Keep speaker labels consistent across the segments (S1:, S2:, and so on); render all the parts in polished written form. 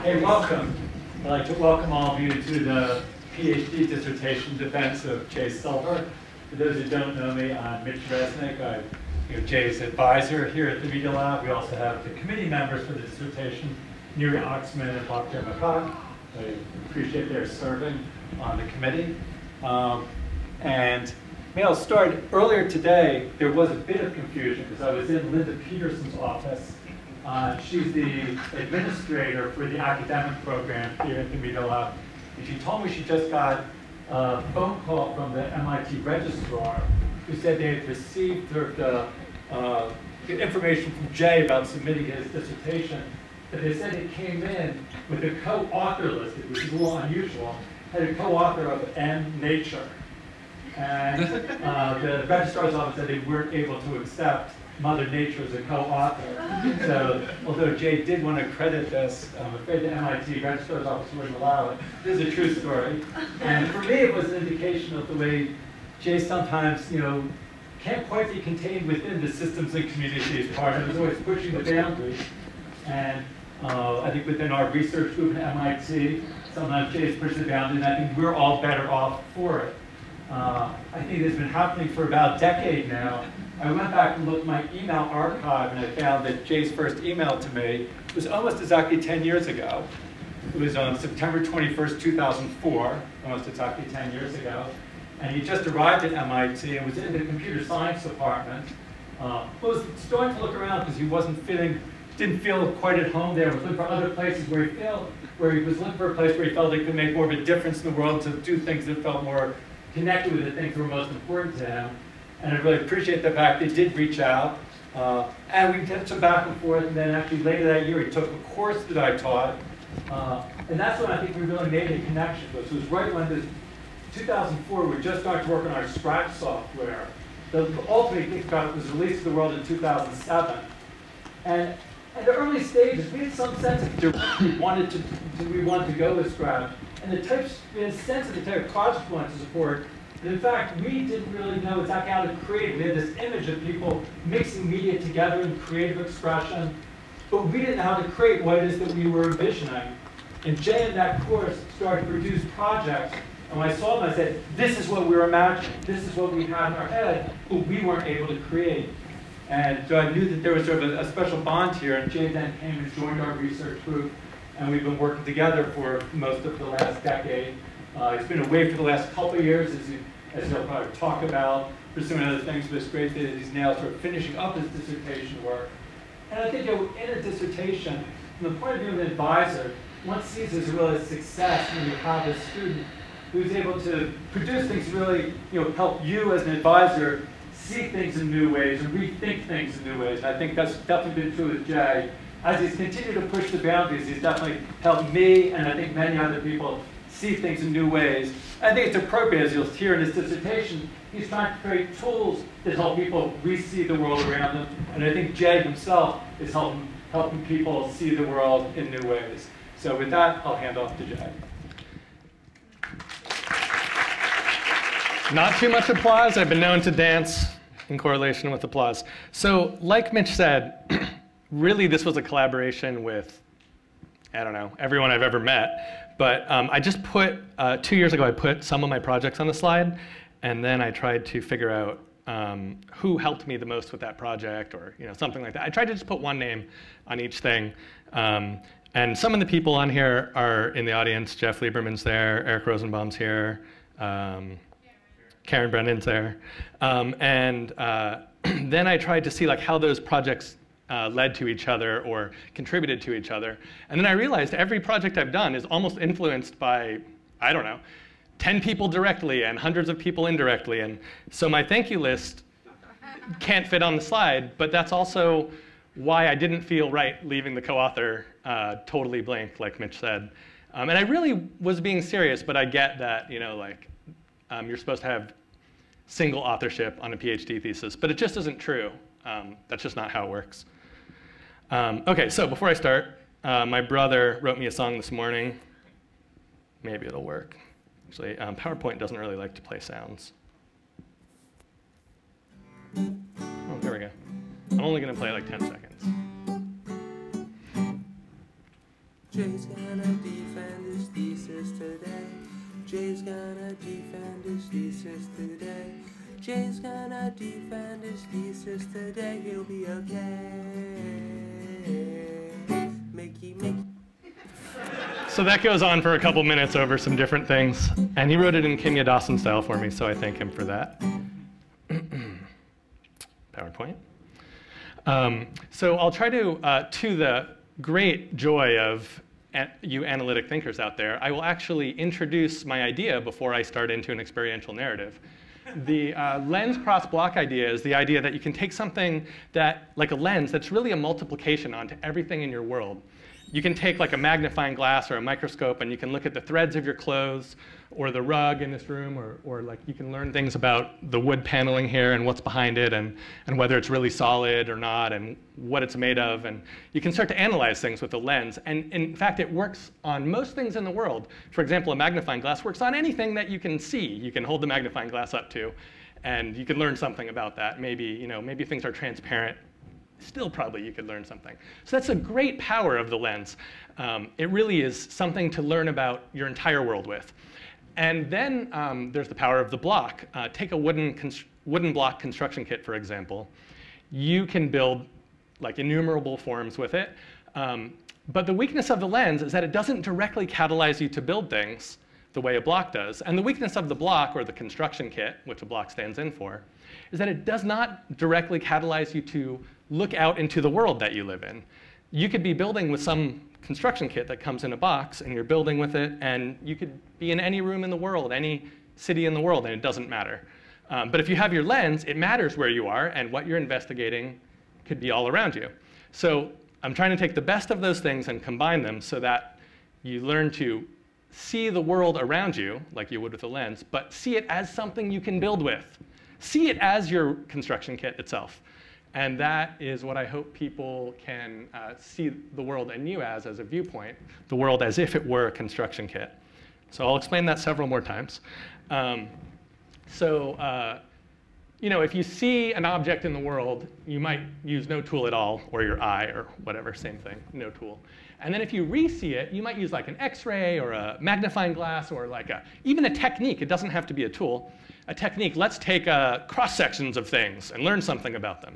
S1: Hey, welcome. I'd like to welcome all of you to the PhD dissertation defense of Jay Silver. For those who don't know me, I'm Mitch Resnick. I'm Jay's advisor here at the Media Lab. We also have the committee members for the dissertation, Neri Oxman and Dr. McCott. I appreciate their serving on the committee. And maybe I'll start. Earlier today, there was a bit of confusion because I was in Linda Peterson's office. She's the administrator for the academic program here at the Media Lab. And she told me she just got a phone call from the MIT registrar who said they had received the information from Jay about submitting his dissertation. But they said it came in with a co-author listed, which is a little unusual, had a co-author of M Nature. And the registrar's office said they weren't able to accept Mother Nature as a co-author. So, although Jay did want to credit this, I'm afraid the MIT registrar's office wouldn't allow it. This is a true story. And for me, it was an indication of the way Jay sometimes, can't quite be contained within the systems and communities he's part of. He's always pushing the boundaries. And I think within our research group at MIT, sometimes Jay's pushing the boundaries, and I think we're all better off for it. I think it's been happening for about a decade now. I went back and looked at my email archive, and I found that Jay's first email to me was almost exactly 10 years ago. It was on September 21st, 2004, almost exactly 10 years ago. And he just arrived at MIT and was in the computer science department. Was starting to look around because he didn't feel quite at home there. Was looking for other places where he was looking for a place where he felt he could make more of a difference in the world, to do things that felt more connected with the things that were most important to him. And I really appreciate the fact they did reach out. And we did some back and forth, and then actually later that year he took a course that I taught. And that's when I think we really made a connection. It was right when 2004, we just started to work on our Scratch software. The ultimate think about it was released to the world in 2007. And at the early stages, we had some sense of direction we wanted to go with Scratch. And we had a sense of the type of project we wanted to support. And in fact, we didn't really know exactly how to create. We had this image of people mixing media together in creative expression, but we didn't know how to create what it is that we were envisioning. And Jay in that course started to produce projects, and when I saw them, I said, this is what we were imagining. This is what we had in our head, but we weren't able to create. And so I knew that there was sort of a special bond here, and Jay then came and joined our research group, and we've been working together for most of the last decade. He's been away for the last couple of years, as he'll probably talk about, pursuing other things, but it's great that he's now sort of finishing up his dissertation work. And I think in a dissertation, from the point of view of an advisor, one sees as really a success when you have a student who's able to produce things that really help you as an advisor see things in new ways and rethink things in new ways. And I think that's definitely been true with Jay. As he's continued to push the boundaries, he's definitely helped me and I think many other people see things in new ways. I think it's appropriate, as you'll hear in his dissertation, he's trying to create tools that help people re-see the world around them. And I think Jay himself is helping people see the world in new ways. So with that, I'll hand off to Jay.
S2: Not too much applause. I've been known to dance in correlation with applause. So like Mitch said, really this was a collaboration with, I don't know, everyone I've ever met. But I just put, 2 years ago, I put some of my projects on the slide, and then I tried to figure out who helped me the most with that project, or something like that. I tried to just put one name on each thing. And some of the people on here are in the audience. Jeff Lieberman's there, Eric Rosenbaum's here, Karen Brennan's there. And then I tried to see how those projects led to each other or contributed to each other. And then I realized every project I've done is almost influenced by, I don't know, 10 people directly and hundreds of people indirectly. And so my thank you list can't fit on the slide, but that's also why I didn't feel right leaving the co-author totally blank, like Mitch said. And I really was being serious, but I get that you're supposed to have single authorship on a PhD thesis, but it just isn't true. That's just not how it works. OK, so before I start, my brother wrote me a song this morning. Maybe it'll work. Actually, PowerPoint doesn't really like to play sounds. Oh, there we go. I'm only going to play 10 seconds.
S3: Jay's gonna defend his thesis today. Jay's gonna defend his thesis today. Jay's gonna defend his thesis today. He'll be okay. Mickey.
S2: So that goes on for a couple minutes over some different things. And he wrote it in Kimya Dawson style for me, so I thank him for that. PowerPoint. So I'll try to the great joy of you analytic thinkers out there, I will actually introduce my idea before I start into an experiential narrative. The lens cross-block idea is the idea that you can take something that, like a lens, that's really a multiplication onto everything in your world. You can take like a magnifying glass or a microscope and you can look at the threads of your clothes or the rug in this room, or like you can learn things about the wood paneling here and what's behind it and whether it's really solid or not and what it's made of. And you can start to analyze things with a lens. And in fact, it works on most things in the world. For example, a magnifying glass works on anything that you can see. You can hold the magnifying glass up to and you can learn something about that. Maybe, maybe things are transparent. Still probably you could learn something. So that's a great power of the lens. It really is something to learn about your entire world with. And then there's the power of the block. Take a wooden block construction kit, for example. You can build like innumerable forms with it. But the weakness of the lens is that it doesn't directly catalyze you to build things the way a block does. And the weakness of the block, or the construction kit, which a block stands in for, is that it does not directly catalyze you to look out into the world that you live in. You could be building with some construction kit that comes in a box, and you're building with it, and you could be in any room in the world, any city in the world, and it doesn't matter. But if you have your lens, it matters where you are, and what you're investigating could be all around you. So I'm trying to take the best of those things and combine them so that you learn to see the world around you, like you would with a lens, but see it as something you can build with. See it as your construction kit itself. And that is what I hope people can see the world and you as a viewpoint, the world as if it were a construction kit. So I'll explain that several more times. If you see an object in the world, you might use no tool at all, or your eye, or whatever, same thing, no tool. And then if you re-see it, you might use like an X-ray or a magnifying glass or like even a technique. It doesn't have to be a tool. A technique, let's take cross-sections of things and learn something about them.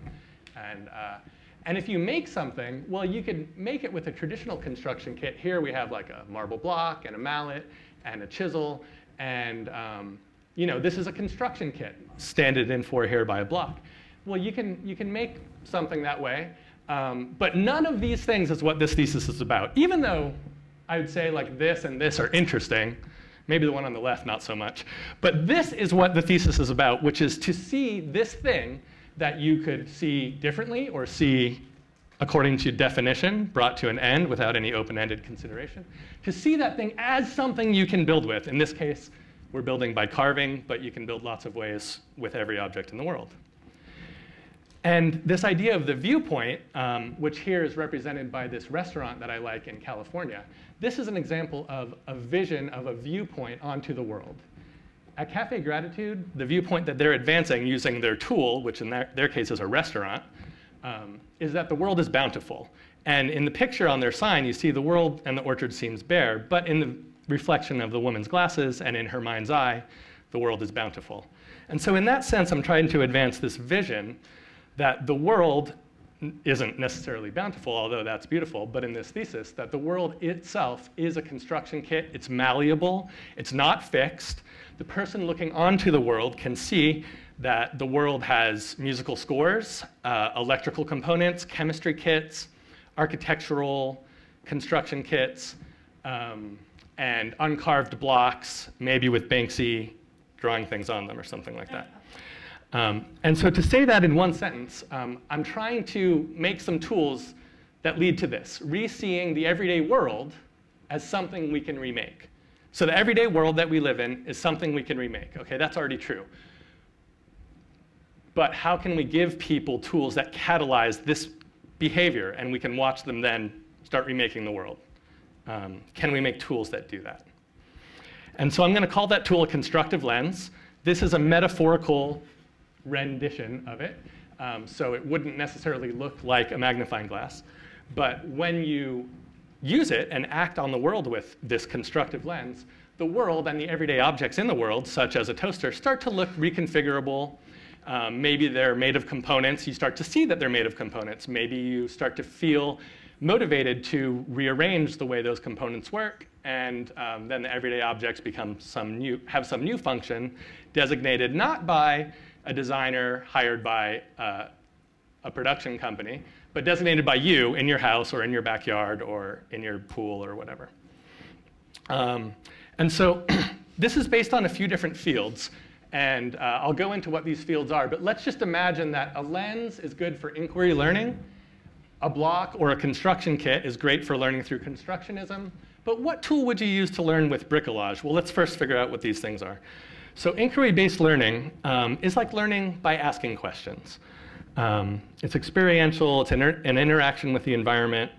S2: And if you make something, well, you could make it with a traditional construction kit. Here we have like a marble block and a mallet and a chisel. And this is a construction kit, standed in for here by a block. Well, you can make something that way. But none of these things is what this thesis is about. Even though I would say like this and this are interesting, maybe the one on the left not so much. But this is what the thesis is about, which is to see this thing that you could see differently or see according to definition, brought to an end without any open-ended consideration. To see that thing as something you can build with. In this case, we're building by carving, but you can build lots of ways with every object in the world. And this idea of the viewpoint, which here is represented by this restaurant that I like in California, this is an example of a vision of a viewpoint onto the world. At Cafe Gratitude, the viewpoint that they're advancing using their tool, which in their case is a restaurant, is that the world is bountiful. And in the picture on their sign, you see the world and the orchard seems bare, but in the reflection of the woman's glasses and in her mind's eye, the world is bountiful. And so in that sense, I'm trying to advance this vision that the world isn't necessarily bountiful, although that's beautiful, but in this thesis, that the world itself is a construction kit. It's malleable. It's not fixed. The person looking onto the world can see that the world has musical scores, electrical components, chemistry kits, architectural construction kits, and uncarved blocks, maybe with Banksy drawing things on them or something like that. And so to say that in one sentence, I'm trying to make some tools that lead to this, re-seeing the everyday world as something we can remake. So the everyday world that we live in is something we can remake. Okay, that's already true. But how can we give people tools that catalyze this behavior, and we can watch them then start remaking the world? Can we make tools that do that? And so I'm going to call that tool a constructive lens. This is a metaphorical rendition of it. So it wouldn't necessarily look like a magnifying glass. But when you use it and act on the world with this constructive lens, the world and the everyday objects in the world, such as a toaster, start to look reconfigurable. Maybe they're made of components. You start to see that they're made of components. Maybe you start to feel motivated to rearrange the way those components work, and then the everyday objects become have some new function designated not by a designer hired by a production company, but designated by you in your house or in your backyard or in your pool or whatever. And so this is based on a few different fields, and I'll go into what these fields are, but let's just imagine that a lens is good for inquiry learning. A block or a construction kit is great for learning through constructionism. But what tool would you use to learn with bricolage? Well, let's first figure out what these things are. So inquiry-based learning is like learning by asking questions. It's experiential. It's an interaction with the environment.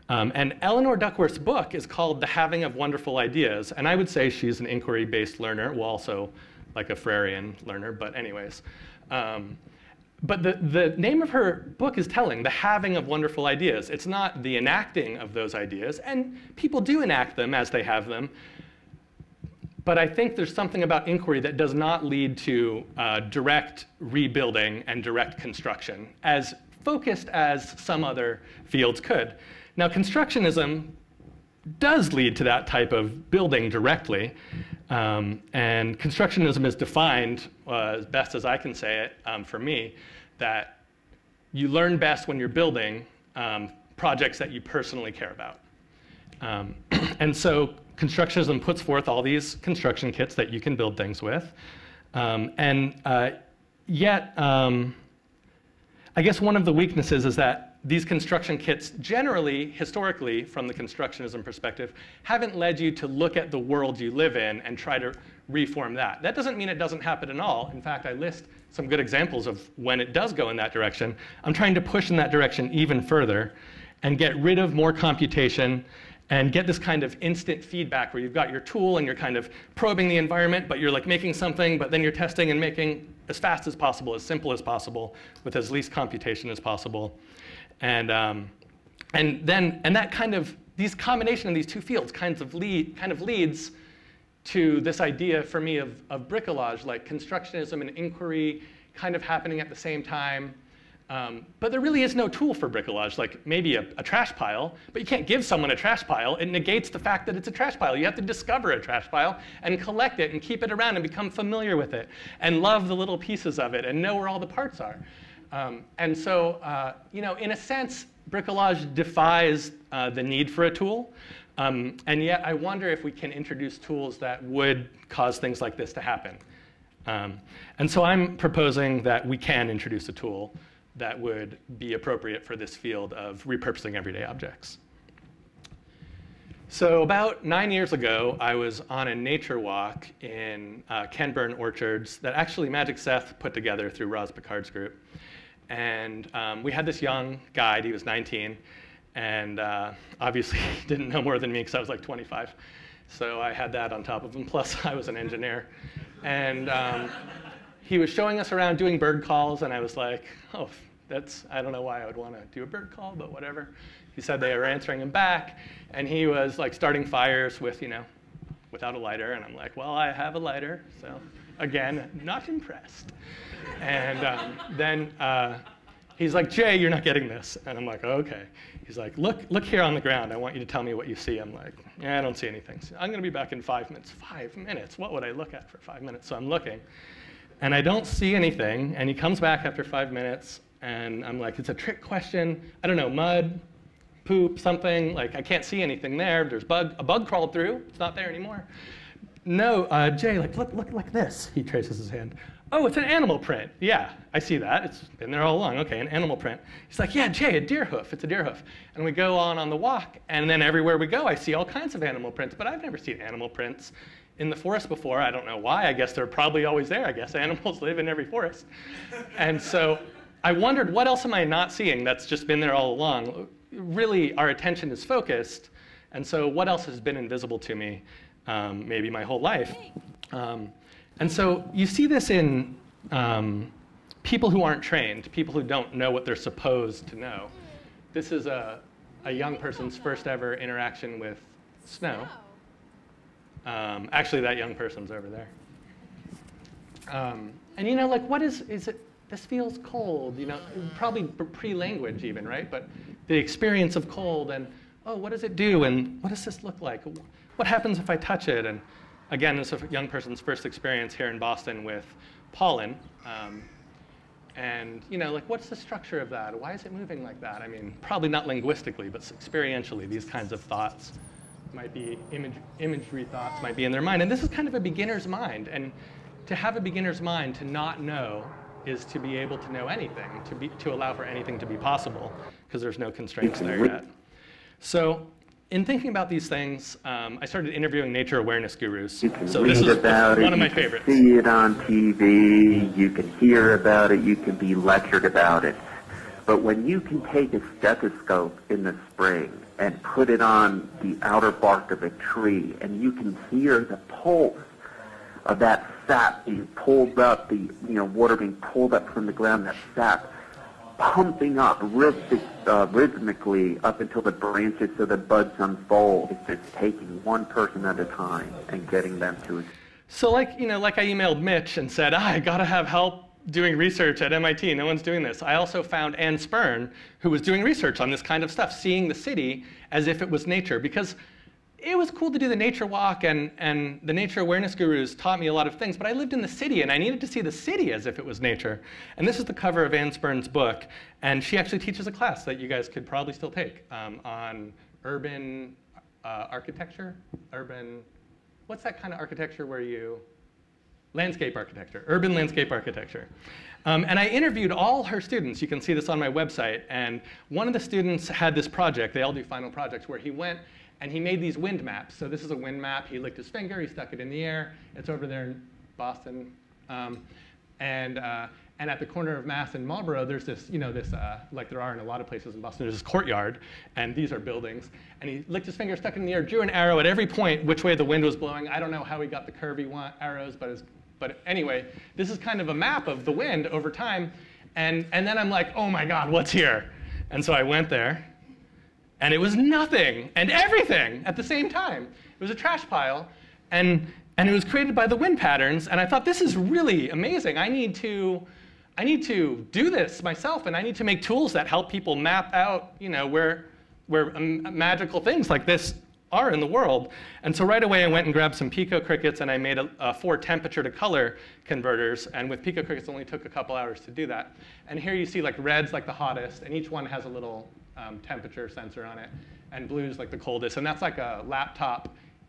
S2: And Eleanor Duckworth's book is called The Having of Wonderful Ideas. And I would say she's an inquiry-based learner, well, also like a Freirean learner, but anyways. But the name of her book is telling, The Having of Wonderful Ideas. It's not the enacting of those ideas, and people do enact them as they have them. But I think there's something about inquiry that does not lead to direct rebuilding and direct construction, as focused as some other fields could. Now, constructionism does lead to that type of building directly. And constructionism is defined, as best as I can say it, for me, that you learn best when you're building projects that you personally care about. And so constructionism puts forth all these construction kits that you can build things with. Yet, I guess one of the weaknesses is that these construction kits generally, historically, from the constructionism perspective, haven't led you to look at the world you live in and try to reform that. That doesn't mean it doesn't happen at all. In fact, I list some good examples of when it does go in that direction. I'm trying to push in that direction even further and get rid of more computation and get this kind of instant feedback where you've got your tool and you're kind of probing the environment, but you're like making something, but then you're testing and making as fast as possible, as simple as possible, with as least computation as possible. And that kind of, these combination of these two fields kind of leads to this idea for me of bricolage, like constructionism and inquiry kind of happening at the same time. But there really is no tool for bricolage, like maybe a trash pile, but you can't give someone a trash pile. It negates the fact that it's a trash pile. You have to discover a trash pile and collect it and keep it around and become familiar with it and love the little pieces of it and know where all the parts are. And so, you know, in a sense, bricolage defies the need for a tool. And yet, I wonder if we can introduce tools that would cause things like this to happen. And so I'm proposing that we can introduce a tool that would be appropriate for this field of repurposing everyday objects. So about 9 years ago, I was on a nature walk in Kenburn Orchards that actually Magic Seth put together through Roz Picard's group. And we had this young guide, he was 19, and obviously he didn't know more than me because I was like 25. So I had that on top of him, plus I was an engineer. And he was showing us around doing bird calls, and I was like, oh, I don't know why I would want to do a bird call, but whatever. He said they were answering him back, and he was like starting fires with, without a lighter, and I'm like, well, I have a lighter, so again, not impressed. And then he's like, Jay, you're not getting this. And I'm like, okay. He's like, look here on the ground. I want you to tell me what you see. I'm like, yeah, I don't see anything. So I'm going to be back in 5 minutes. 5 minutes? What would I look at for 5 minutes? So I'm looking. And I don't see anything. And he comes back after 5 minutes. And I'm like, it's a trick question. I don't know, mud, poop, something. Like, I can't see anything there. There's a bug crawled through. It's not there anymore. No, Jay, like, look like this. He traces his hand. Oh, it's an animal print. Yeah, I see that. It's been there all along. Okay, an animal print. He's like, yeah, Jay, a deer hoof. It's a deer hoof. And we go on the walk, and then everywhere we go, I see all kinds of animal prints. But I've never seen animal prints in the forest before. I don't know why. I guess they're probably always there. I guess animals live in every forest. And so I wondered, what else am I not seeing that's just been there all along? Really, our attention is focused. And so what else has been invisible to me maybe my whole life? And so you see this in people who aren't trained, people who don't know what they're supposed to know. This is a a young person's first ever interaction with snow. Actually, that young person's over there. And you know, like, what is it? This feels cold, you know, probably pre-language even, right? But the experience of cold and, oh, what does it do? And what does this look like? What happens if I touch it? And again, this is a young person's first experience here in Boston with pollen. And, you know, like, what's the structure of that? Why is it moving like that? I mean, probably not linguistically, but experientially, these kinds of thoughts might be, imagery thoughts might be in their mind. And this is kind of a beginner's mind. And to have a beginner's mind, to not know, is to be able to know anything, to allow for anything to be possible, because there's no constraints there yet. So in thinking about these things, I started interviewing nature awareness gurus.
S4: You can
S2: so
S4: read
S2: this is
S4: about
S2: one
S4: it,
S2: of my
S4: you can
S2: favorites.
S4: see it on TV, you can hear about it, you can be lectured about it. But when you can take a stethoscope in the spring and put it on the outer bark of a tree, and you can hear the pulse of that sap being pulled up, the water being pulled up from the ground, that sap pumping up rhythmically up until the branches so the buds unfold. It's just taking one person at a time and getting them to it.
S2: So like I emailed Mitch and said, I gotta have help doing research at MIT. No one's doing this. I also found Anne Spirn, who was doing research on this kind of stuff, seeing the city as if it was nature, because it was cool to do the nature walk, and the nature awareness gurus taught me a lot of things, but I lived in the city, and I needed to see the city as if it was nature. And this is the cover of Anne Spirn's book, and she actually teaches a class that you guys could probably still take on urban architecture, what's that kind of architecture where you, landscape architecture, urban landscape architecture. And I interviewed all her students. You can see this on my website, and one of the students had this project, they all do final projects, where he went and he made these wind maps. So this is a wind map. He licked his finger. He stuck it in the air. It's over there in Boston. And at the corner of Mass and Marlborough, there's this, like there are in a lot of places in Boston, there's this courtyard. And these are buildings. And he licked his finger, stuck it in the air, drew an arrow at every point which way the wind was blowing. I don't know how he got the curvy arrows, but anyway, this is kind of a map of the wind over time. And then I'm like, oh my God, what's here? And so I went there. And it was nothing and everything at the same time. It was a trash pile, and it was created by the wind patterns. And I thought, this is really amazing. I need to do this myself, and I need to make tools that help people map out, where magical things like this are in the world. And so right away, I went and grabbed some Pico crickets, and I made 4 temperature to color converters. And with Pico crickets, it only took a couple hours to do that. And here you see like red's like the hottest, and each one has a little temperature sensor on it, and blue's like the coldest. And that's like a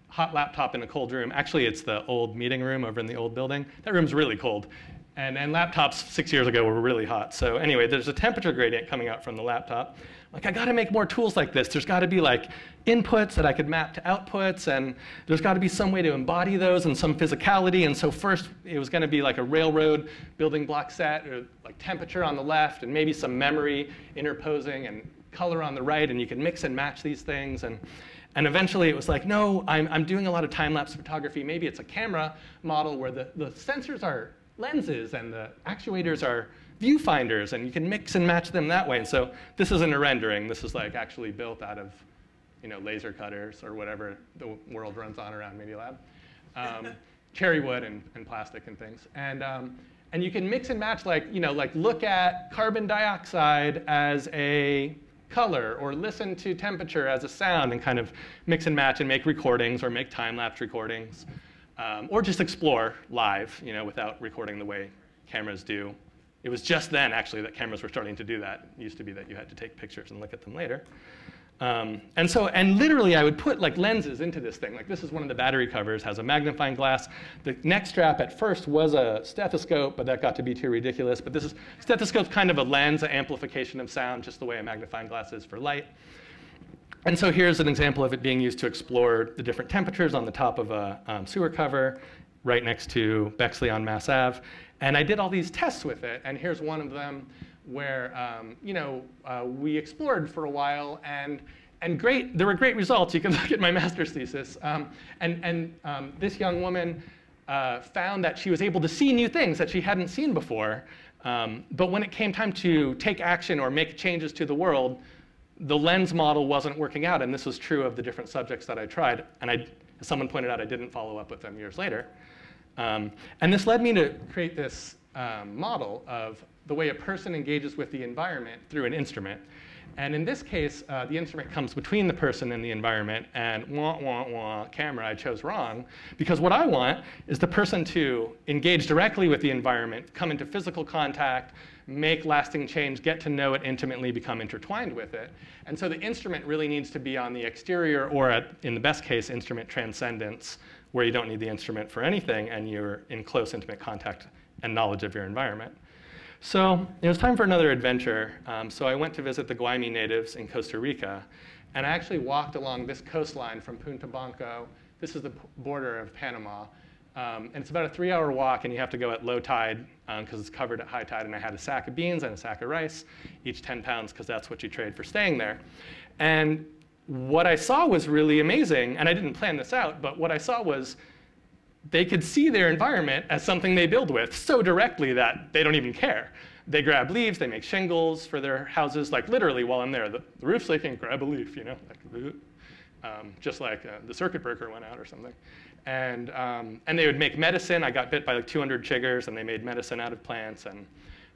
S2: hot laptop in a cold room. Actually, it's the old meeting room over in the old building. That room's really cold. And laptops 6 years ago were really hot. So anyway, there's a temperature gradient coming out from the laptop. Like, I gotta make more tools like this. There's gotta be like inputs that I could map to outputs, and there's gotta be some way to embody those and some physicality. And so first, it was gonna be like a railroad building block set, or like temperature on the left, and maybe some memory interposing, and color on the right, and you can mix and match these things. And eventually it was like, no, I'm doing a lot of time-lapse photography. Maybe it's a camera model where the sensors are lenses and the actuators are viewfinders, and you can mix and match them that way. And so this isn't a rendering. This is like actually built out of laser cutters or whatever the world runs on around Media Lab. Cherry wood and plastic and things. And you can mix and match, like look at carbon dioxide as a color, or listen to temperature as a sound, and kind of mix and match and make recordings, or make time-lapse recordings, or just explore live, without recording the way cameras do. It was just then, actually, that cameras were starting to do that. It used to be that you had to take pictures and look at them later. And literally, I would put like lenses into this thing. Like, this is one of the battery covers, has a magnifying glass. The neck strap at first was a stethoscope, but that got to be too ridiculous. But stethoscope's kind of a lens, an amplification of sound, just the way a magnifying glass is for light. And so here's an example of it being used to explore the different temperatures on the top of a sewer cover, right next to Bexley on Mass Ave. And I did all these tests with it, and here's one of them where we explored for a while, and there were great results. You can look at my master's thesis. This young woman found that she was able to see new things that she hadn't seen before. But when it came time to take action or make changes to the world, the lens model wasn't working out, and this was true of the different subjects that I tried. And as someone pointed out, I didn't follow up with them years later. And this led me to create this model of the way a person engages with the environment through an instrument. And in this case, the instrument comes between the person and the environment, and camera, I chose wrong, because what I want is the person to engage directly with the environment, come into physical contact, make lasting change, get to know it intimately, become intertwined with it. And so the instrument really needs to be on the exterior, or in the best case, instrument transcendence, where you don't need the instrument for anything, and you're in close, intimate contact and knowledge of your environment. So it was time for another adventure. So I went to visit the Guaymi natives in Costa Rica, and I actually walked along this coastline from Punta Banco. This is the border of Panama. And it's about a 3-hour walk, and you have to go at low tide because it's covered at high tide. And I had a sack of beans and a sack of rice, each 10 pounds, because that's what you trade for staying there. And what I saw was really amazing, and I didn't plan this out, but what I saw was they could see their environment as something they build with so directly that they don't even care. They grab leaves, they make shingles for their houses, like literally while I'm there. The roof's leaking, grab a leaf, you know, just like the circuit breaker went out or something. And they would make medicine. I got bit by like 200 chiggers, and they made medicine out of plants. And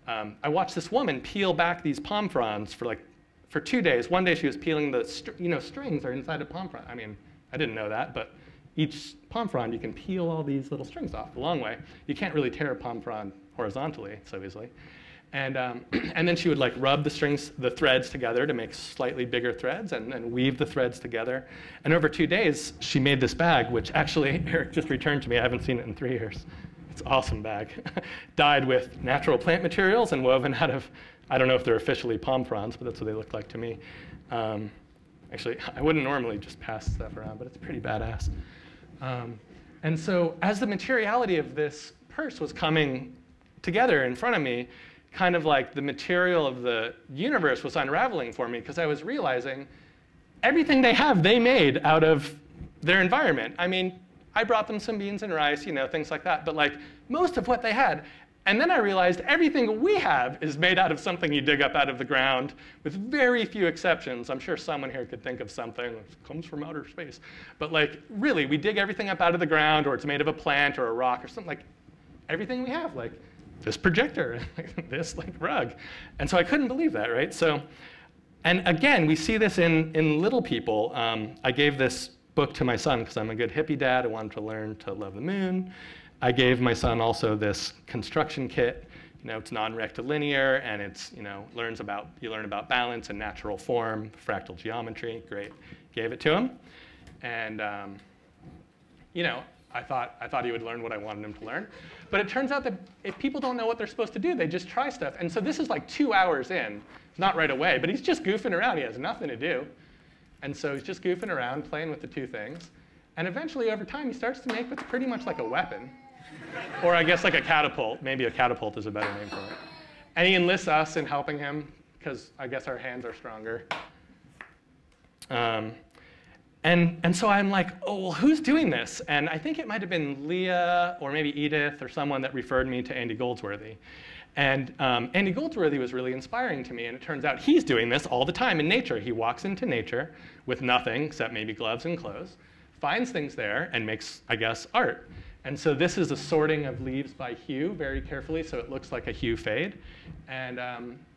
S2: I watched this woman peel back these palm fronds for 2 days. One day she was peeling the, strings are inside a palm frond. I mean, I didn't know that, but each palm frond, you can peel all these little strings off the long way. You can't really tear a palm frond horizontally so easily. And then she would like rub the threads together to make slightly bigger threads, and then weave the threads together. And over 2 days, she made this bag, which actually Eric just returned to me. I haven't seen it in 3 years. It's an awesome bag. Dyed with natural plant materials and woven out of, I don't know if they're officially palm fronds, but that's what they look like to me. Actually, I wouldn't normally just pass stuff around, but it's pretty badass. And so as the materiality of this purse was coming together in front of me, kind of like the material of the universe was unraveling for me, because I was realizing everything they have, they made out of their environment. I mean, I brought them some beans and rice, things like that, but like most of what they had. And then I realized everything we have is made out of something you dig up out of the ground, with very few exceptions. I'm sure someone here could think of something that comes from outer space. But like, really, we dig everything up out of the ground, or it's made of a plant or a rock or something. Like, everything we have, like this projector, this like rug. And so I couldn't believe that, right? So, and again, we see this in little people. I gave this book to my son because I'm a good hippie dad. I wanted to learn to love the moon. I gave my son also this construction kit. It's non-rectilinear, and it's you learn about balance and natural form, fractal geometry. Great, gave it to him, and I thought he would learn what I wanted him to learn. But it turns out that if people don't know what they're supposed to do, they just try stuff. And so this is like 2 hours in, not right away, but he's just goofing around. He has nothing to do, and so he's just goofing around, playing with the two things, and eventually over time he starts to make what's pretty much like a weapon. Or I guess like a catapult. Maybe a catapult is a better name for it. And he enlists us in helping him, because I guess our hands are stronger. And so I'm like, oh, well, who's doing this? And I think it might have been Leah or maybe Edith or someone that referred me to Andy Goldsworthy. And Andy Goldsworthy was really inspiring to me. And it turns out he's doing this all the time in nature. He walks into nature with nothing except maybe gloves and clothes, finds things there, and makes, I guess, art. And so this is a sorting of leaves by hue very carefully, so it looks like a hue fade. And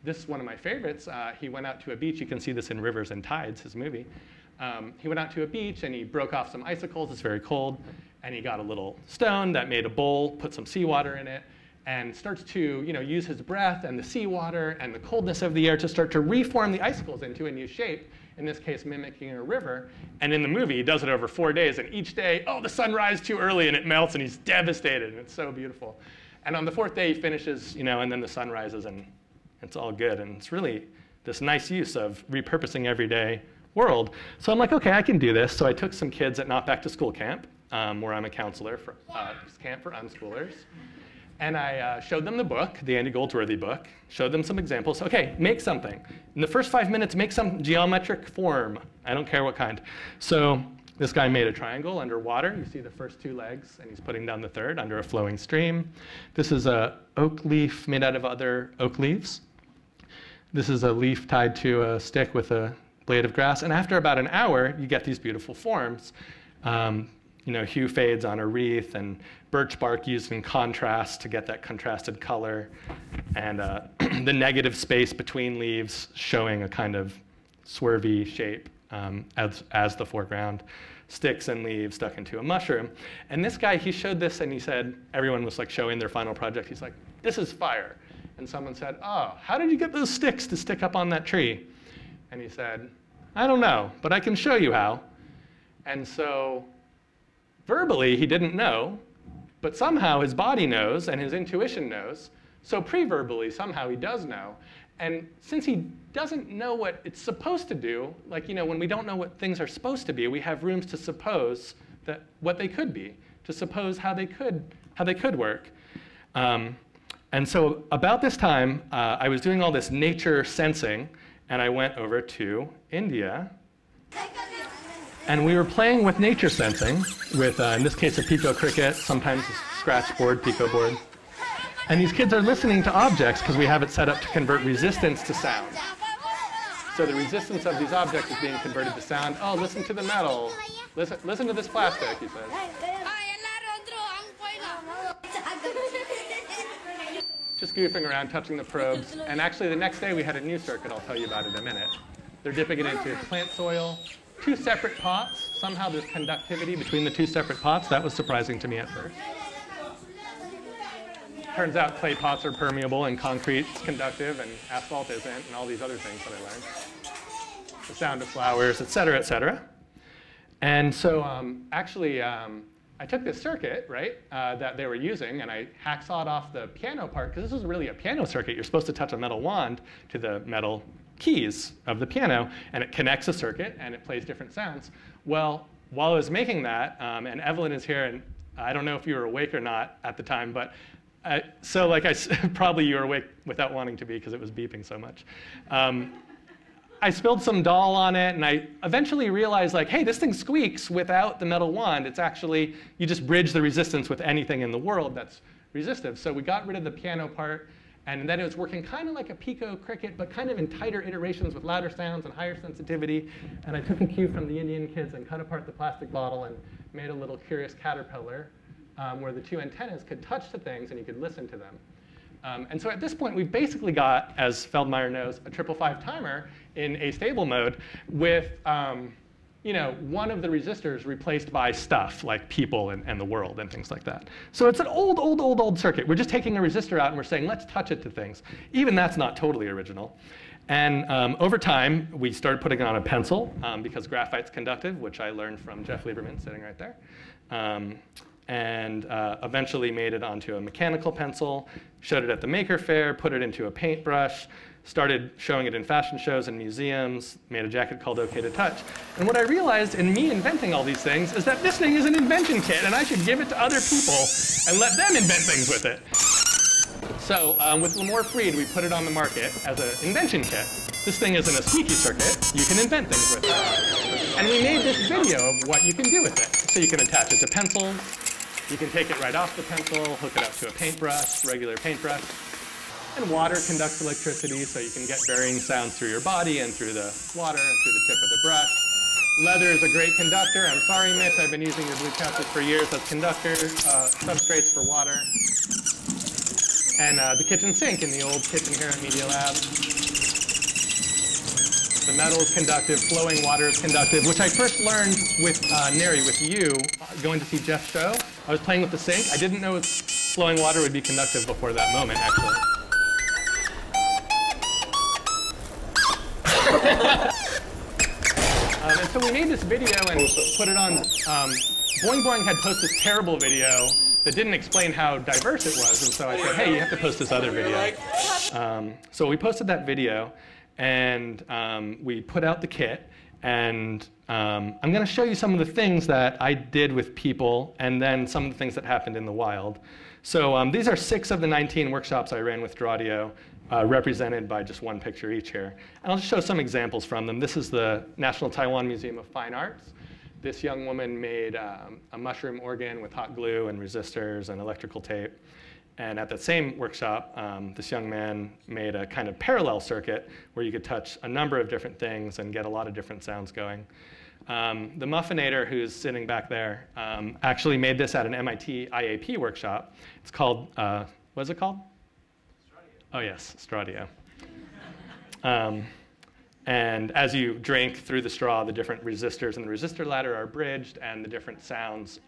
S2: this is one of my favorites. He went out to a beach. You can see this in Rivers and Tides, his movie. He went out to a beach, and he broke off some icicles. It's very cold. And he got a little stone that made a bowl, put some seawater in it, and starts to use his breath and the seawater and the coldness of the air to start to reform the icicles into a new shape, in this case mimicking a river. And in the movie, he does it over 4 days. And each day, oh, the sun rises too early, and it melts, and he's devastated. And it's so beautiful. And on the 4th day, he finishes, and then the sun rises, and it's all good. And it's really this nice use of repurposing everyday world. So I'm like, OK, I can do this. So I took some kids at Not Back to School Camp, where I'm a counselor for camp for unschoolers. And I showed them the book, the Andy Goldsworthy book, showed them some examples. OK, make something. In the first 5 minutes, make some geometric form. I don't care what kind. So this guy made a triangle underwater. You see the first 2 legs, and he's putting down the third under a flowing stream. This is an oak leaf made out of other oak leaves. This is a leaf tied to a stick with a blade of grass. And after about an hour, you get these beautiful forms. Hue fades on a wreath, and birch bark used in contrast to get that contrasted color, and the negative space between leaves showing a kind of swervy shape as the foreground. Sticks and leaves stuck into a mushroom. And this guy, he showed this, and he said, everyone was like showing their final project. He's like, this is fire. And someone said, oh, how did you get those sticks to stick up on that tree? And he said, I don't know, but I can show you how. And so verbally, he didn't know, but somehow his body knows and his intuition knows. So pre-verbally, somehow he does know. And since he doesn't know what it's supposed to do, like when we don't know what things are supposed to be, we have rooms to suppose that what they could be, to suppose how they could work. And so about this time, I was doing all this nature sensing, and I went over to India. And we were playing with nature sensing with, in this case, a pico cricket, sometimes a scratch board, pico board. And these kids are listening to objects because we have it set up to convert resistance to sound. So the resistance of these objects is being converted to sound. Oh, listen to the metal. Listen to this plastic, he says. Just goofing around, touching the probes. And actually, the next day, we had a new circuit. I'll tell you about it in a minute. They're dipping it into plant soil. 2 separate pots. Somehow there's conductivity between the 2 separate pots. That was surprising to me at first. Turns out clay pots are permeable and concrete's conductive and asphalt isn't, and all these other things that I learned. The sound of flowers, et cetera, et cetera. And so I took this circuit, right, that they were using, and I hacksawed off the piano part, because this is really a piano circuit. You're supposed to touch a metal wand to the metal keys of the piano, and it connects a circuit, and it plays different sounds. Well, while I was making that, and Evelyn is here, and I don't know if you were awake or not at the time, but so like probably you were awake without wanting to be because it was beeping so much. I spilled some doll on it, and I eventually realized, like, hey, this thing squeaks without the metal wand. It's actually, you just bridge the resistance with anything in the world that's resistive. So we got rid of the piano part, and then it was working kind of like a pico cricket, but kind of in tighter iterations with louder sounds and higher sensitivity. And I took a cue from the Indian kids and cut apart the plastic bottle and made a little curious caterpillar where the 2 antennas could touch to things and you could listen to them. And so at this point, we've basically got, as Feldmeyer knows, a 555 timer in astable mode with one of the resistors replaced by stuff like people and the world and things like that. So it's an old circuit. We're just taking a resistor out and we're saying, let's touch it to things. Even that's not totally original. And over time, we started putting it on a pencil because graphite's conductive, which I learned from Jeff Lieberman sitting right there. And eventually made it onto a mechanical pencil, showed it at the Maker Faire, put it into a paintbrush, started showing it in fashion shows and museums, made a jacket called OK to Touch. And what I realized in me inventing all these things is that this thing is an invention kit, and I should give it to other people and let them invent things with it. So with Lamore Freed, we put it on the market as an invention kit. This thing isn't a squeaky circuit. You can invent things with it. And we made this video of what you can do with it. So you can attach it to pencils. You can take it right off the pencil, hook it up to a paintbrush, regular paintbrush. And water conducts electricity, so you can get varying sounds through your body and through the water and through the tip of the brush. Leather is a great conductor. I'm sorry, Mitch, I've been using your blue couches for years as conductors, substrates for water. And the kitchen sink in the old kitchen here at Media Lab. The metal is conductive, flowing water is conductive, which I first learned with Neri, with you, going to see Jeff's show. I was playing with the sink. I didn't know flowing water would be conductive before that moment, actually. And so we made this video and put it on. Boing Boing had posted this terrible video that didn't explain how diverse it was. And so I said, hey, you have to post this other video. So we posted that video. And we put out the kit, and I'm going to show you some of the things that I did with people, and then some of the things that happened in the wild. So these are 6 of the 19 workshops I ran with Drawdio, represented by just one picture each here. And I'll just show some examples from them. This is the National Taiwan Museum of Fine Arts. This young woman made a mushroom organ with hot glue and resistors and electrical tape. And at that same workshop, this young man made a kind of parallel circuit where you could touch a number of different things and get a lot of different sounds going. The Muffinator, who's sitting back there, actually made this at an MIT IAP workshop. It's called, what is it called? Stradio. Oh yes, Stradio. And as you drink through the straw, the different resistors in the resistor ladder are bridged, and the different sounds,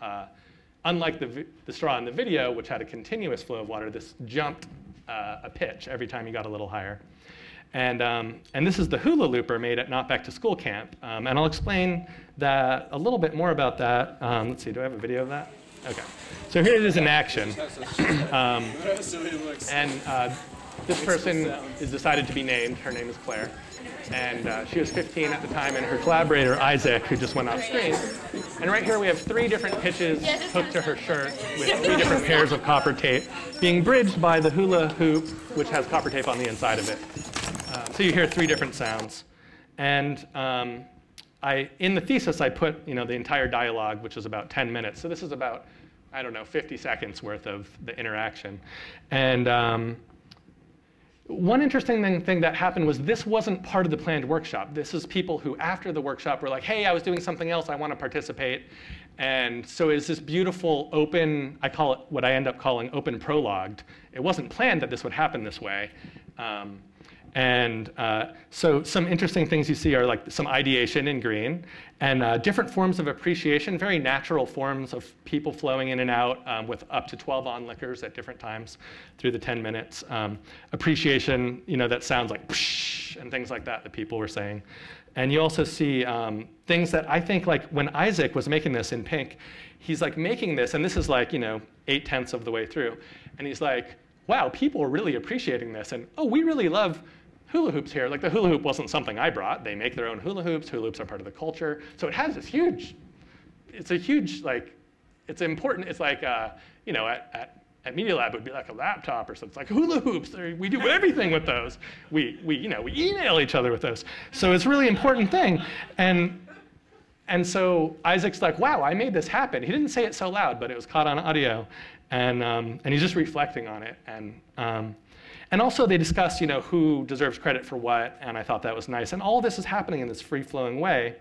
S2: unlike the straw in the video, which had a continuous flow of water, this jumped a pitch every time you got a little higher. And this is the hula looper made at Not Back to School Camp. And I'll explain that a little bit more about that. Let's see, do I have a video of that? Okay. So here it is in action. This person is decided to be named. Her name is Claire. And she was 15 at the time, and her collaborator, Isaac, who just went off screen. And right here we have 3 different pitches hooked to her shirt with 3 different pairs of copper tape being bridged by the hula hoop, which has copper tape on the inside of it. So you hear 3 different sounds. And in the thesis, I put the entire dialogue, which is about 10 minutes. So this is about, I don't know, 50 seconds worth of the interaction. And one interesting thing that happened was this wasn't part of the planned workshop. This is people who, after the workshop, were like, hey, I was doing something else, I want to participate. And so it's this beautiful open, I call it what I end up calling open prologued. It wasn't planned that this would happen this way. So some interesting things you see are like some ideation in green, and different forms of appreciation, very natural forms of people flowing in and out with up to 12 onlookers at different times through the 10 minutes. Appreciation, that sounds like psh, and things like that people were saying. And you also see things that I think, like when Isaac was making this in pink, he's like making this, and this is like 8/10 of the way through, and he's like, wow, people are really appreciating this, and oh, we really love hula hoops here. Like the hula hoop wasn't something I brought. They make their own hula hoops. Hula hoops are part of the culture. So it has this huge, it's a huge, like, it's important. It's like, at Media Lab, it would be like a laptop or something. It's like hula hoops. We do everything with those. We email each other with those. So it's a really important thing. And so Isaac's like, wow, I made this happen. He didn't say it so loud, but it was caught on audio. And he's just reflecting on it. And also they discuss, who deserves credit for what, and I thought that was nice. And all this is happening in this free-flowing way.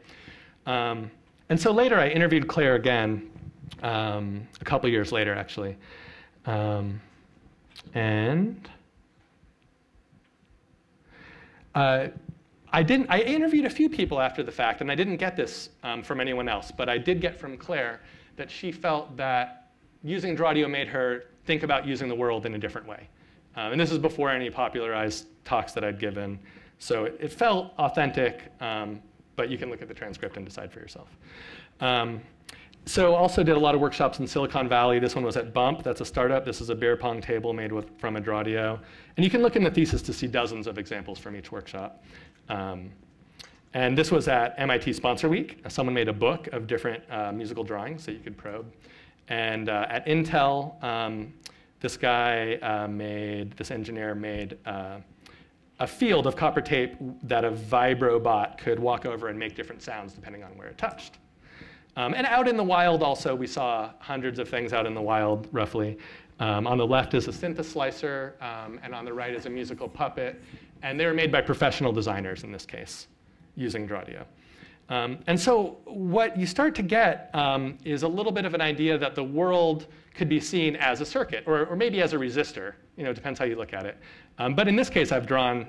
S2: And so later I interviewed Claire again, a couple years later, actually. I interviewed a few people after the fact, and I didn't get this from anyone else, but I did get from Claire that she felt that using Draudio made her think about using the world in a different way. And this is before any popularized talks that I'd given. So it felt authentic, but you can look at the transcript and decide for yourself. So also did a lot of workshops in Silicon Valley. This one was at Bump. That's a startup. This is a beer pong table made from a Draudio. And you can look in the thesis to see dozens of examples from each workshop. And this was at MIT Sponsor Week. Someone made a book of different musical drawings that you could probe. And at Intel, this engineer made a field of copper tape that a vibrobot could walk over and make different sounds depending on where it touched. And out in the wild also, we saw hundreds of things out in the wild, roughly. On the left is a synthesizer, and on the right is a musical puppet. And they were made by professional designers in this case, using Draudio. And so what you start to get is a little bit of an idea that the world could be seen as a circuit, or maybe as a resistor. Depends how you look at it. But in this case, I've drawn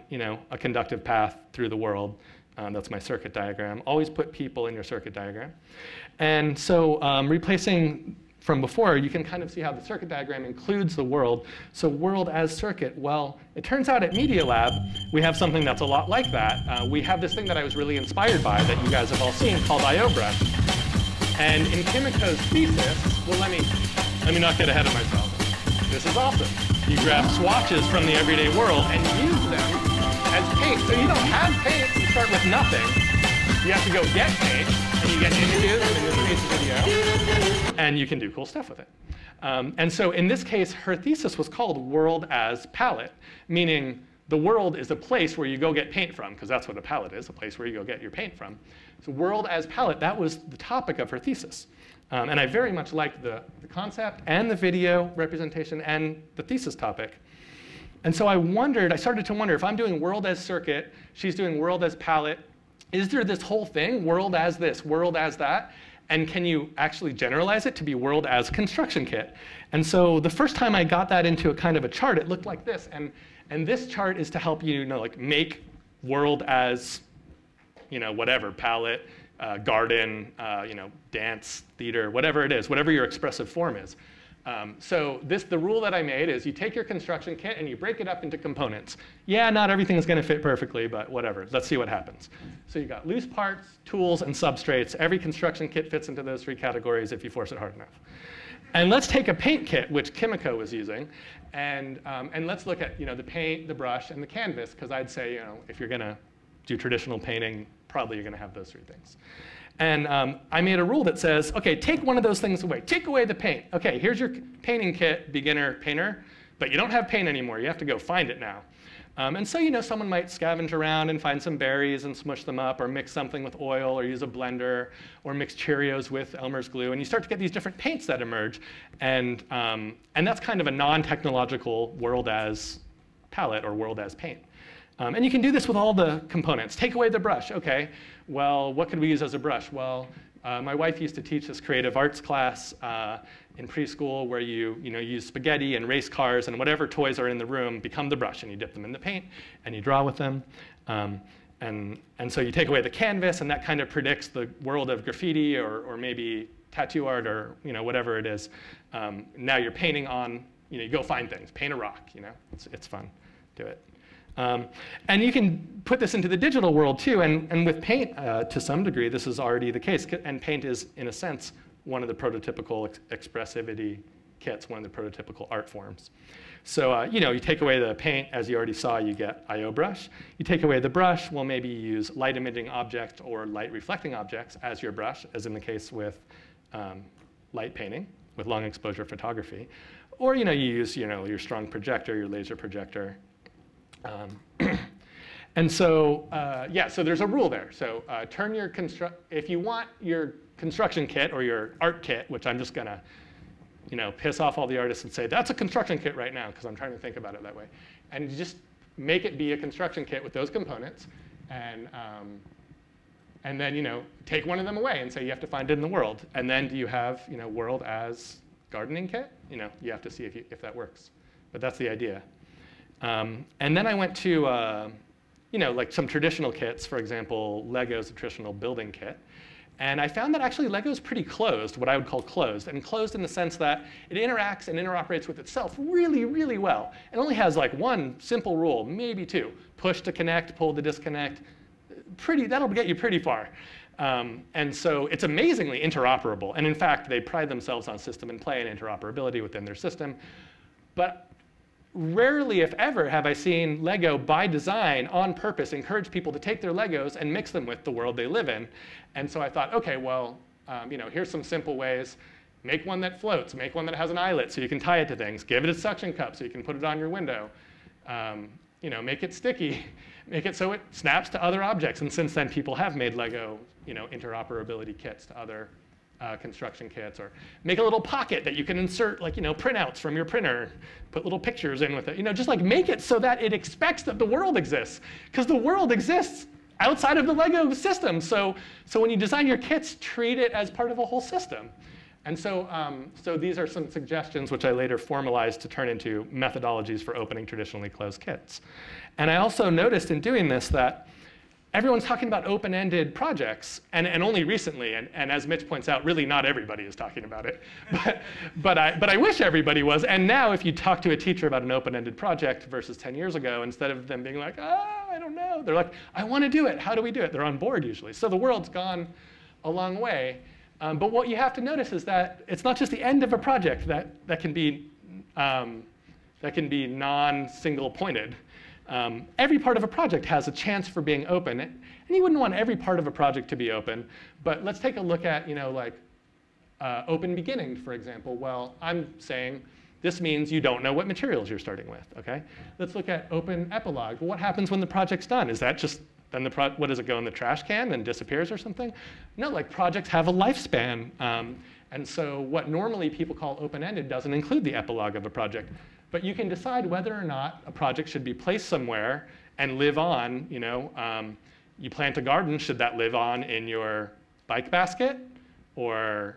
S2: a conductive path through the world. That's my circuit diagram. Always put people in your circuit diagram. And so replacing from before, you can kind of see how the circuit diagram includes the world. So world as circuit, well, it turns out at Media Lab, we have something that's a lot like that. We have this thing that I was really inspired by that you guys have all seen called IO-Brush. And in Kimiko's thesis, well, let me not get ahead of myself. This is awesome. You grab swatches from the everyday world and use them as paint. So you don't have paint, you start with nothing. You have to go get paint, and you get images, in this case video, and you can do cool stuff with it. And so in this case, her thesis was called World as Palette, meaning the world is a place where you go get paint from, because that's what a palette is, a place where you go get your paint from. So world as palette, that was the topic of her thesis. And I very much liked the concept and the video representation and the thesis topic. And so I started to wonder, if I'm doing world as circuit, she's doing world as palette, is there this whole thing, world as this, world as that? And can you actually generalize it to be world as construction kit? And so the first time I got that into a kind of a chart, it looked like this. And this chart is to help you, like make world as, whatever, palette, garden, dance, theater, whatever it is, whatever your expressive form is. So the rule that I made is you take your construction kit and you break it up into components. Yeah, not everything is going to fit perfectly, but whatever. Let's see what happens. So you've got loose parts, tools, and substrates. Every construction kit fits into those 3 categories if you force it hard enough. And let's take a paint kit, which Kimiko was using, and let's look at the paint, the brush, and the canvas, because I'd say if you're going to do traditional painting, probably you're going to have those 3 things. And I made a rule that says, OK, take one of those things away. Take away the paint. OK, here's your painting kit, beginner painter. But you don't have paint anymore. You have to go find it now. And so someone might scavenge around and find some berries and smush them up, or mix something with oil, or use a blender, or mix Cheerios with Elmer's glue. And you start to get these different paints that emerge. And that's kind of a non-technological world as palette or world as paint. And you can do this with all the components. Take away the brush. OK, well, what could we use as a brush? Well, my wife used to teach this creative arts class in preschool where you use spaghetti and race cars and whatever toys are in the room become the brush. And you dip them in the paint and you draw with them. And so you take away the canvas, and that kind of predicts the world of graffiti or maybe tattoo art or whatever it is. Now you're painting on, you go find things. Paint a rock. It's fun. Do it. And you can put this into the digital world too, and with paint, to some degree, this is already the case. And paint is, in a sense, one of the prototypical expressivity kits, one of the prototypical art forms. So you take away the paint, as you already saw, you get I/O brush. You take away the brush, well, maybe you use light emitting objects or light reflecting objects as your brush, as in the case with light painting, with long exposure photography. Or you use your strong projector, your laser projector. And so, so there's a rule there. So turn your if you want your construction kit or your art kit, which I'm just going to piss off all the artists and say, that's a construction kit right now, because I'm trying to think about it that way. And you just make it be a construction kit with those components. And then take one of them away and say you have to find it in the world. And then do you have world as gardening kit? You have to see if that works. But that's the idea. And then I went to, like some traditional kits, for example, Lego's a traditional building kit. And I found that actually Lego's pretty closed, what I would call closed. And closed in the sense that it interacts and interoperates with itself really, really well. It only has like one simple rule, maybe 2. Push to connect, pull to disconnect. That'll get you pretty far. And so it's amazingly interoperable. And in fact, they pride themselves on system and play and interoperability within their system. But rarely, if ever, have I seen Lego, by design, on purpose, encourage people to take their Legos and mix them with the world they live in. And so I thought, OK, well, here's some simple ways. Make one that floats. Make one that has an eyelet so you can tie it to things. Give it a suction cup so you can put it on your window. Make it sticky. Make it so it snaps to other objects. And since then, people have made Lego interoperability kits to other construction kits, or make a little pocket that you can insert printouts from your printer, put little pictures in with it. Just like make it so that it expects that the world exists, because the world exists outside of the Lego system. So when you design your kits, treat it as part of a whole system. And so these are some suggestions which I later formalized to turn into methodologies for opening traditionally closed kits. And I also noticed in doing this that everyone's talking about open-ended projects, and only recently, and as Mitch points out, really not everybody is talking about it. But I wish everybody was. And now if you talk to a teacher about an open-ended project versus 10 years ago, instead of them being like, I don't know, they're like, I want to do it. How do we do it? They're on board usually. So the world's gone a long way. But what you have to notice is that it's not just the end of a project that can be non-single pointed. Every part of a project has a chance for being open. And you wouldn't want every part of a project to be open. But let's take a look at open beginning, for example. Well, I'm saying this means you don't know what materials you're starting with. Okay? Let's look at open epilogue. Well, what happens when the project's done? Is that just then what does it go in the trash can and disappears or something? No, like projects have a lifespan. And so what normally people call open-ended doesn't include the epilogue of a project. But you can decide whether or not a project should be placed somewhere and live on. You plant a garden, should that live on in your bike basket? Or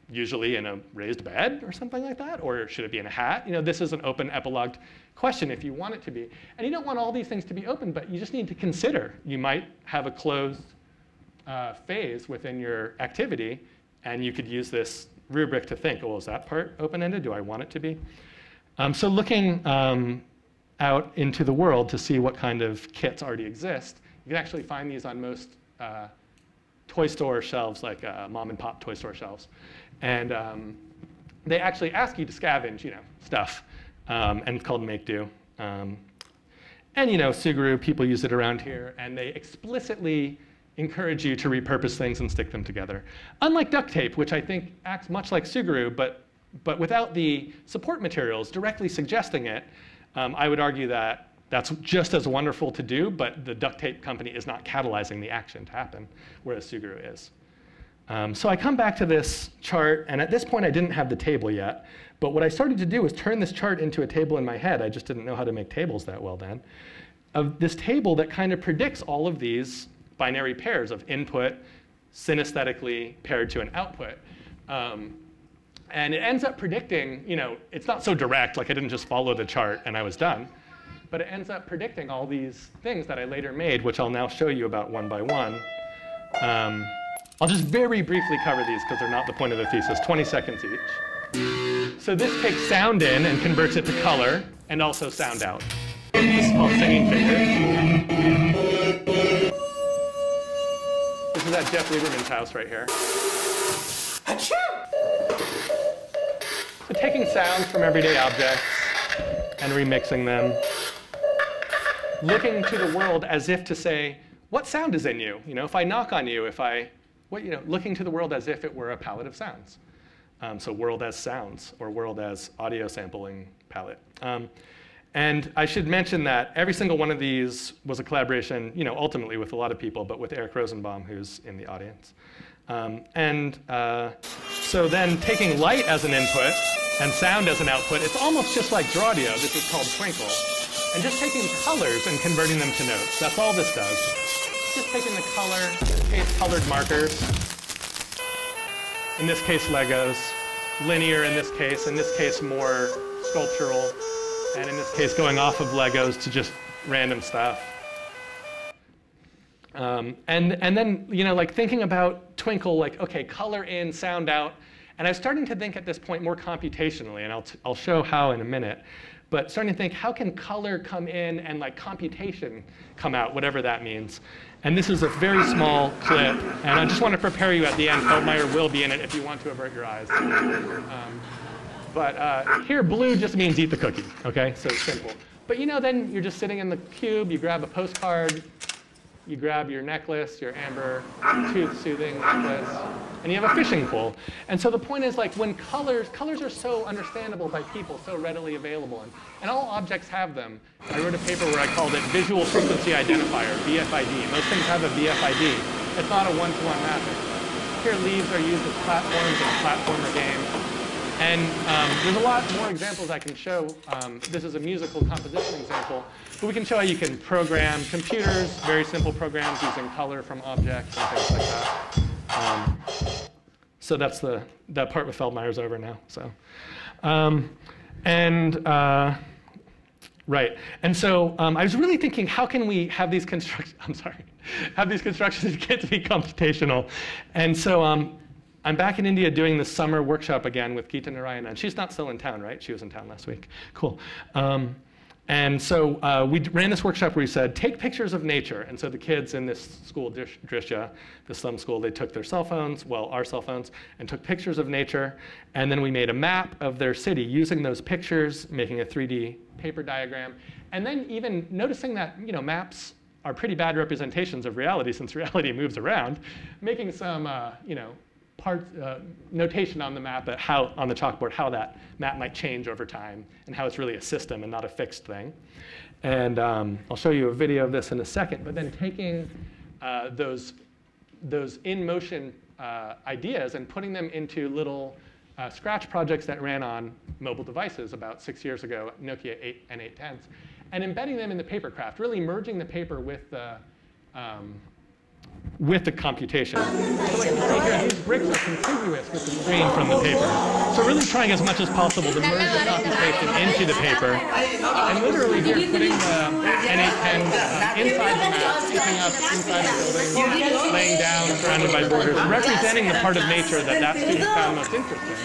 S2: usually in a raised bed or something like that? Or should it be in a hat? This is an open epilogued question if you want it to be. And you don't want all these things to be open, but you just need to consider. You might have a closed phase within your activity, and you could use this rubric to think, well, is that part open-ended? Do I want it to be? So looking out into the world to see what kind of kits already exist, you can actually find these on most toy store shelves, like mom and pop toy store shelves. And they actually ask you to scavenge, stuff, and it's called make do. And Suguru, people use it around here, and they explicitly encourage you to repurpose things and stick them together. Unlike duct tape, which I think acts much like Suguru, but without the support materials directly suggesting it, I would argue that that's just as wonderful to do, but the duct tape company is not catalyzing the action to happen, whereas Suguru is. So I come back to this chart, and at this point I didn't have the table yet, but what I started to do was turn this chart into a table in my head. I just didn't know how to make tables that well then. Of this table that kind of predicts all of these binary pairs of input synesthetically paired to an output. And it ends up predicting, it's not so direct, like I didn't just follow the chart and I was done, but it ends up predicting all these things that I later made, which I'll now show you about one by one. I'll just very briefly cover these because they're not the point of the thesis, 20 seconds each. So this takes sound in and converts it to color and also sound out. This is called singing fingers. This is at Jeff Lieberman's house right here. So taking sounds from everyday objects and remixing them. Looking to the world as if to say, what sound is in you? If I knock on you, looking to the world as if it were a palette of sounds. So world as sounds, or world as audio sampling palette. And I should mention that every single one of these was a collaboration, ultimately with a lot of people, but with Eric Rosenbaum, who's in the audience. So then taking light as an input and sound as an output, it's almost just like Drawdio. This is called Twinkle. And just taking colors and converting them to notes. That's all this does. Just taking the color, in this case, colored markers. In this case, Legos. Linear in this case, more sculptural. And in this case, going off of Legos to just random stuff. And then, like thinking about Twinkle, like, okay, color in, sound out. And I was starting to think at this point more computationally, and I'll show how in a minute. But starting to think, how can color come in and like computation come out, whatever that means. And this is a very small clip. And I just want to prepare you at the end. Feldmeyer will be in it if you want to avert your eyes. But here, blue just means eat the cookie, okay? So it's simple. But then you're just sitting in the cube, you grab a postcard, you grab your necklace, your amber tooth-soothing necklace, and you have a fishing pole. And so the point is, like, when colors are so understandable by people, so readily available, and all objects have them. I wrote a paper where I called it Visual Frequency Identifier, VFID. Most things have a VFID. It's not a one-to-one mapping. Here, leaves are used as platforms in a platformer game. And there's a lot more examples I can show. This is a musical composition example. But we can show how you can program computers, very simple programs using color from objects and things like that. So that's that part with Feldmeyer's over now. So, right. And so I was really thinking, how can we have these constructions get to be computational? And so I'm back in India doing the summer workshop again with Geeta Narayana. And she's not still in town, right? She was in town last week. Cool. And so we ran this workshop where we said, take pictures of nature. And so the kids in this school, Drisha, the slum school, they took their cell phones, well, our cell phones, and took pictures of nature. And then we made a map of their city using those pictures, making a 3D paper diagram. And then even noticing that, maps are pretty bad representations of reality since reality moves around, making some, notation on the map, on the chalkboard, how that map might change over time and how it's really a system and not a fixed thing. And I'll show you a video of this in a second, but then taking those in-motion ideas and putting them into little Scratch projects that ran on mobile devices about 6 years ago, Nokia 8 and 810s, and embedding them in the papercraft, really merging the paper with the computation. So like you see here, these bricks are contiguous with the screen from the paper. So really trying as much as possible to merge the computation into the paper. And literally here, putting the N810 inside the map, picking up inside the building, laying down, surrounded by borders, representing the part of nature that student found most interesting.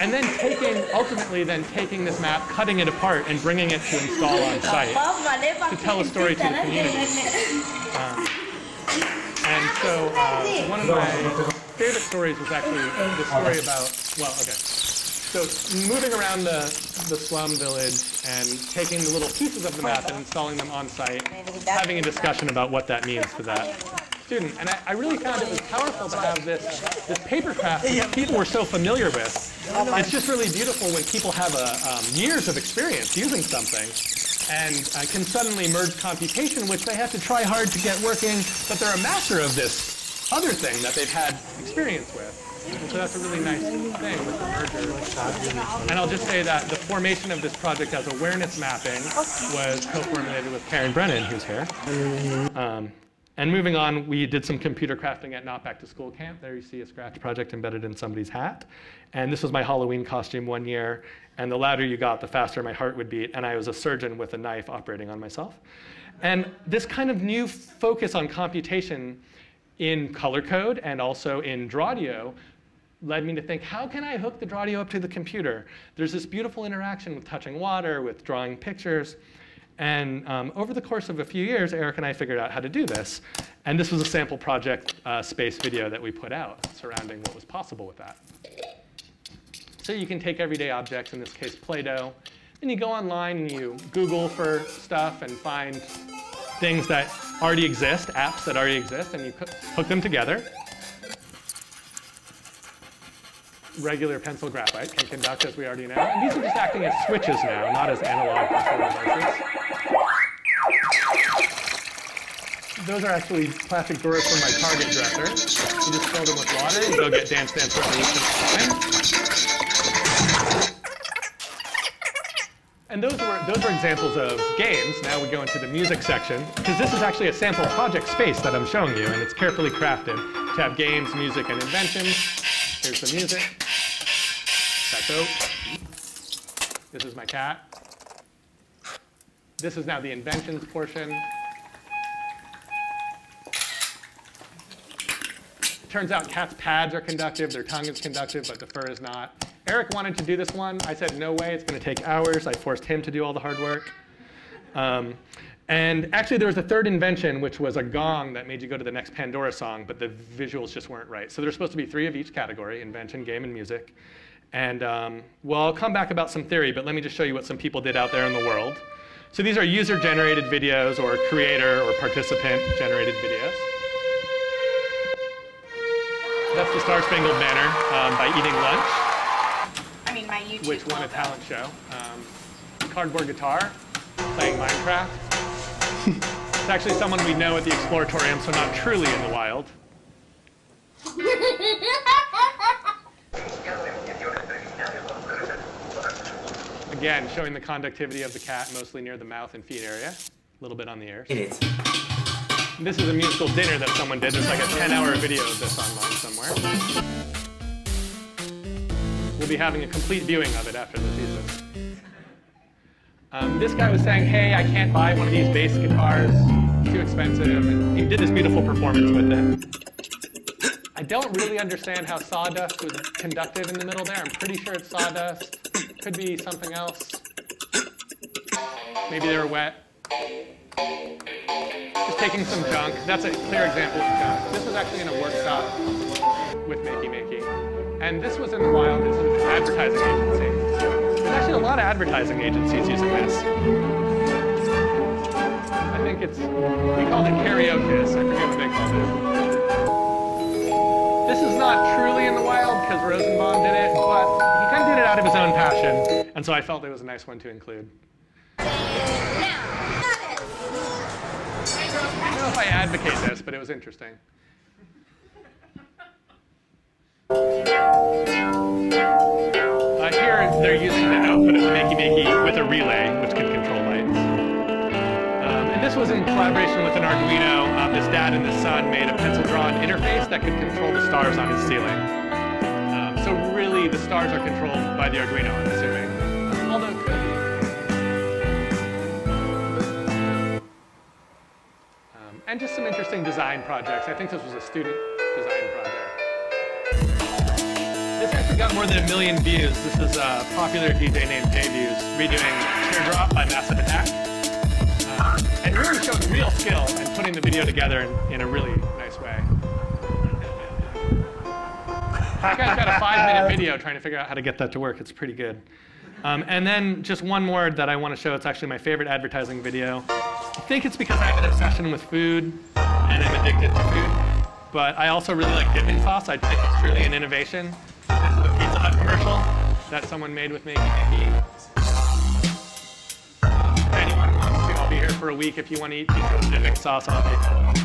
S2: And then ultimately taking this map, cutting it apart, and bringing it to install on site to tell a story to the community. And so one of my favorite stories was actually the story about, so moving around the slum village and taking the little pieces of the map and installing them on site, having a discussion about what that means to that student. And I really found it was powerful to have this papercraft that people were so familiar with. It's just really beautiful when people have years of experience using something and can suddenly merge computation, which they have to try hard to get working, but they're a master of this other thing that they've had experience with. And so that's a really nice thing with the merger. And I'll just say that the formation of this project as awareness mapping was co-formulated with Karen Brennan, who's here. And moving on, we did some computer crafting at Not Back to School Camp. There you see a Scratch project embedded in somebody's hat. And this was my Halloween costume one year. And the louder you got, the faster my heart would beat. And I was a surgeon with a knife operating on myself. And this kind of new focus on computation in color code and also in Drawdio led me to think, how can I hook the Drawdio up to the computer? There's this beautiful interaction with touching water, with drawing pictures. And over the course of a few years, Eric and I figured out how to do this. And this was a sample project space video that we put out surrounding what was possible with that. So you can take everyday objects, in this case Play-Doh, and you go online and you Google for stuff and find things that already exist, apps that already exist, and you hook them together. Regular pencil graphite can conduct, as we already know. And these are just acting as switches now, not as analog control devices. Those are actually plastic drawers from my Target dresser. You just fill them with water and go get Dance Dance Revolution. And those were examples of games. Now we go into the music section, because this is actually a sample project space that I'm showing you, and it's carefully crafted to have games, music, and inventions. Here's the music. That's oak. This is my cat. This is now the inventions portion. Turns out cats' pads are conductive, their tongue is conductive, but the fur is not. Eric wanted to do this one. I said, no way, it's going to take hours. I forced him to do all the hard work. And actually, there was a third invention, which was a gong that made you go to the next Pandora song, but the visuals just weren't right. So there's supposed to be 3 of each category: invention, game, and music. And well, I'll come back about some theory, but let me just show you what some people did out there in the world. So these are user-generated videos or creator or participant-generated videos. That's the Star Spangled Banner by Eating Lunch,
S5: my YouTube
S2: which won a talent show. Cardboard guitar, playing Minecraft. It's actually someone we know at the Exploratorium, so not truly in the wild. Again, showing the conductivity of the cat, mostly near the mouth and feet area, a little bit on the ears. This is a musical dinner that someone did. There's like a 10-hour video of this online somewhere. We'll be having a complete viewing of it after the thesis. This guy was saying, hey, I can't buy one of these bass guitars, it's too expensive, and he did this beautiful performance with it. I don't really understand how sawdust was conductive in the middle there. I'm pretty sure it's sawdust. Could be something else. Maybe they were wet. Just taking some junk. That's a clear example of junk. This was actually in a workshop with Makey Makey. And this was in the wild. This is an advertising agency. There's actually a lot of advertising agencies using this. I think it's, we called it karaoke. I forget what they called it. This is not And so I felt it was a nice one to include. I don't know if I advocate this, but it was interesting. Here they're using the output of the Makey with a relay, which can control lights. And this was in collaboration with an Arduino. This dad and this son made a pencil-drawn interface that could control the stars on his ceiling. So really, the stars are controlled by the Arduino, I'm assuming. Although it could be. And just some interesting design projects. I think this was a student design project. This actually got more than 1 million views. This is a popular DJ named J-Views redoing Teardrop by Massive Attack. And really showed real skill in putting the video together in a really nice way. This guy's got a 5-minute video trying to figure out how to get that to work. It's pretty good. And then just one more that I want to show. It's actually my favorite advertising video. I think it's because I have an obsession with food and I'm addicted to food. But I also really like dipping sauce. I think it's truly an innovation. This is the Pizza Hut commercial that someone made with Makey. If anyone wants to, I'll be here for a week. If you want to eat pizza with dipping sauce, I'll pay for it.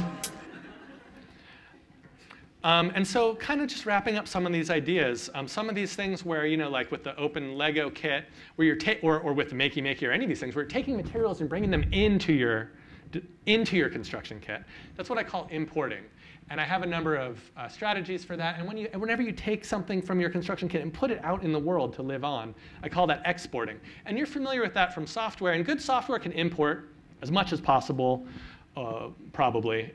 S2: And so kind of just wrapping up some of these ideas, some of these things where, like with the open Lego kit, where you're or with the Makey or any of these things, where you're taking materials and bringing them into your construction kit. That's what I call importing. And I have a number of strategies for that. And whenever you take something from your construction kit and put it out in the world to live on, I call that exporting. And you're familiar with that from software. And good software can import as much as possible, probably,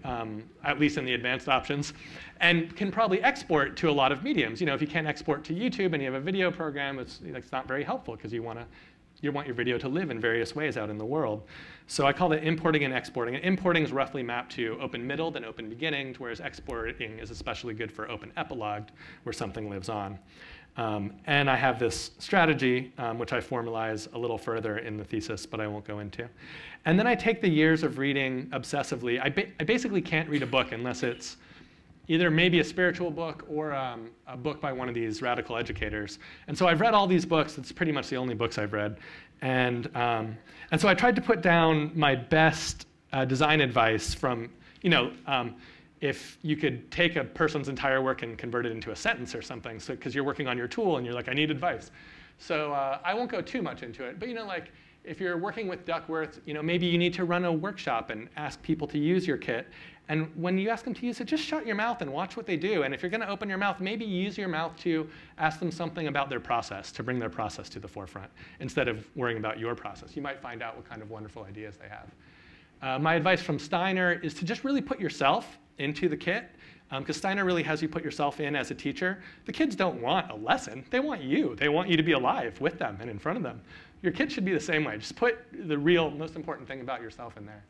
S2: at least in the advanced options, and can probably export to a lot of mediums. If you can't export to YouTube and you have a video program, it's not very helpful because you want your video to live in various ways out in the world. So I call that importing and exporting. And importing is roughly mapped to open middled and open beginninged, whereas exporting is especially good for open epilogued, where something lives on. And I have this strategy, which I formalize a little further in the thesis, but I won't go into. And then I take the years of reading obsessively. I basically can't read a book unless it's either maybe a spiritual book or a book by one of these radical educators. And so I've read all these books. It's pretty much the only books I've read. And so I tried to put down my best design advice from, if you could take a person's entire work and convert it into a sentence or something, so because you're working on your tool and you're like, I need advice. So I won't go too much into it. But if you're working with Duckworth, maybe you need to run a workshop and ask people to use your kit. And when you ask them to use it, just shut your mouth and watch what they do. And if you're going to open your mouth, maybe use your mouth to ask them something about their process, to bring their process to the forefront, instead of worrying about your process. You might find out what kind of wonderful ideas they have. My advice from Steiner is to just really put yourself into the kit, because Steiner really has you put yourself in as a teacher. The kids don't want a lesson. They want you. They want you to be alive with them and in front of them. Your kit should be the same way. Just put the real, most important thing about yourself in there.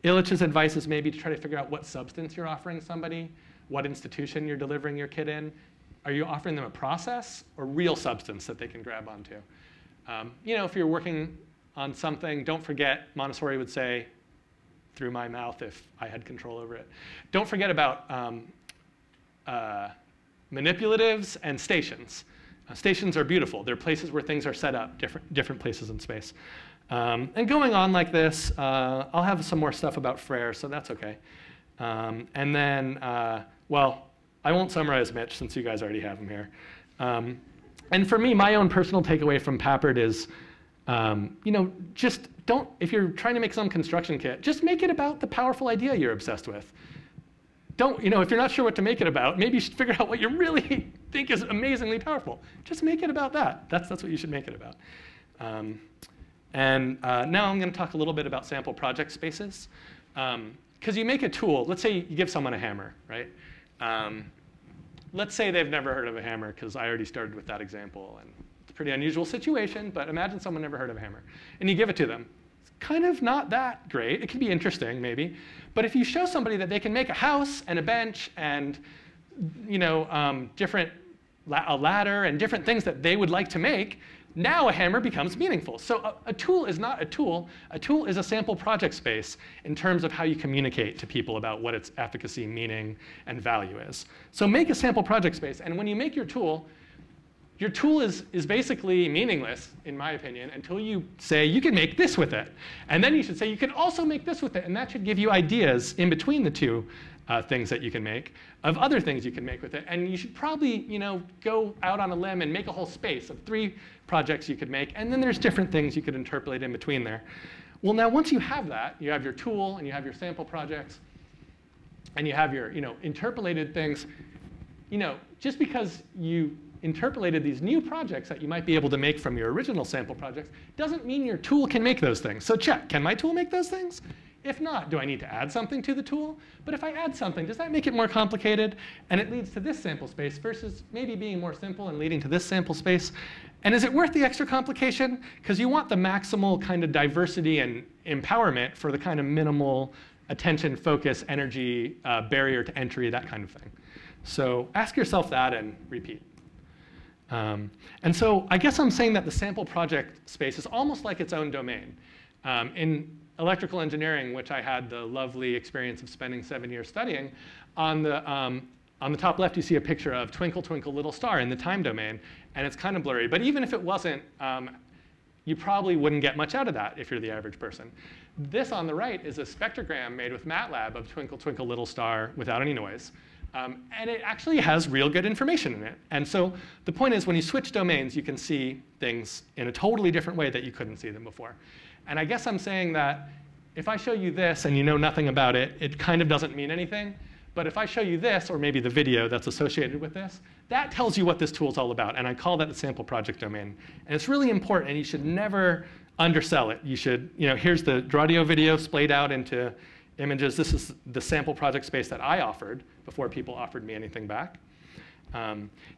S2: Illich's advice is maybe to try to figure out what substance you're offering somebody, what institution you're delivering your kit in. Are you offering them a process or real substance that they can grab onto? If you're working on something, don't forget, Montessori would say, through my mouth if I had control over it. Don't forget about manipulatives and stations. Stations are beautiful. They're places where things are set up, different places in space. And going on like this, I'll have some more stuff about Frere, so that's OK. And then, well, I won't summarize Mitch since you guys already have him here. And for me, my own personal takeaway from Papert is, just don't, if you're trying to make some construction kit, just make it about the powerful idea you're obsessed with. Don't, if you're not sure what to make it about, maybe you should figure out what you really think is amazingly powerful. Just make it about that. That's what you should make it about. Now I'm going to talk a little bit about sample project spaces. Because you make a tool, let's say you give someone a hammer, right? Let's say they've never heard of a hammer, because I already started with that example. And it's a pretty unusual situation, but imagine someone never heard of a hammer. And you give it to them. It's kind of not that great. It can be interesting, maybe. But if you show somebody that they can make a house and a bench and a ladder and different things that they would like to make, now a hammer becomes meaningful. So a tool is not a tool. A tool is a sample project space in terms of how you communicate to people about what its efficacy, meaning, and value is. So make a sample project space. And when you make your tool, your tool is basically meaningless, in my opinion, until you say you can make this with it. And then you should say you can also make this with it. And that should give you ideas in between the two things that you can make of other things you can make with it. And you should probably go out on a limb and make a whole space of 3 projects you could make. And then there's different things you could interpolate in between there. Well, now once you have that, you have your tool and you have your sample projects and you have your interpolated things, just because you interpolated these new projects that you might be able to make from your original sample projects doesn't mean your tool can make those things. So check, can my tool make those things? If not, do I need to add something to the tool? But if I add something, does that make it more complicated? And it leads to this sample space versus maybe being more simple and leading to this sample space. And is it worth the extra complication? Because you want the maximal kind of diversity and empowerment for the kind of minimal attention, focus, energy, barrier to entry, that kind of thing. So ask yourself that and repeat. And so I guess I'm saying that the sample project space is almost like its own domain. In electrical engineering, which I had the lovely experience of spending 7 years studying, on the top left you see a picture of Twinkle, Twinkle, Little Star in the time domain, and it's kind of blurry. But even if it wasn't, you probably wouldn't get much out of that if you're the average person. This on the right is a spectrogram made with MATLAB of Twinkle, Twinkle, Little Star without any noise. And it actually has real good information in it. And so the point is, when you switch domains, you can see things in a totally different way that you couldn't see them before. And I guess I'm saying that if I show you this and you know nothing about it, it kind of doesn't mean anything. But if I show you this, or maybe the video that's associated with this, that tells you what this tool is all about. And I call that the sample project domain. And it's really important, and you should never undersell it. You should, here's the Drawdio video splayed out into images. This is the sample project space that I offered before people offered me anything back.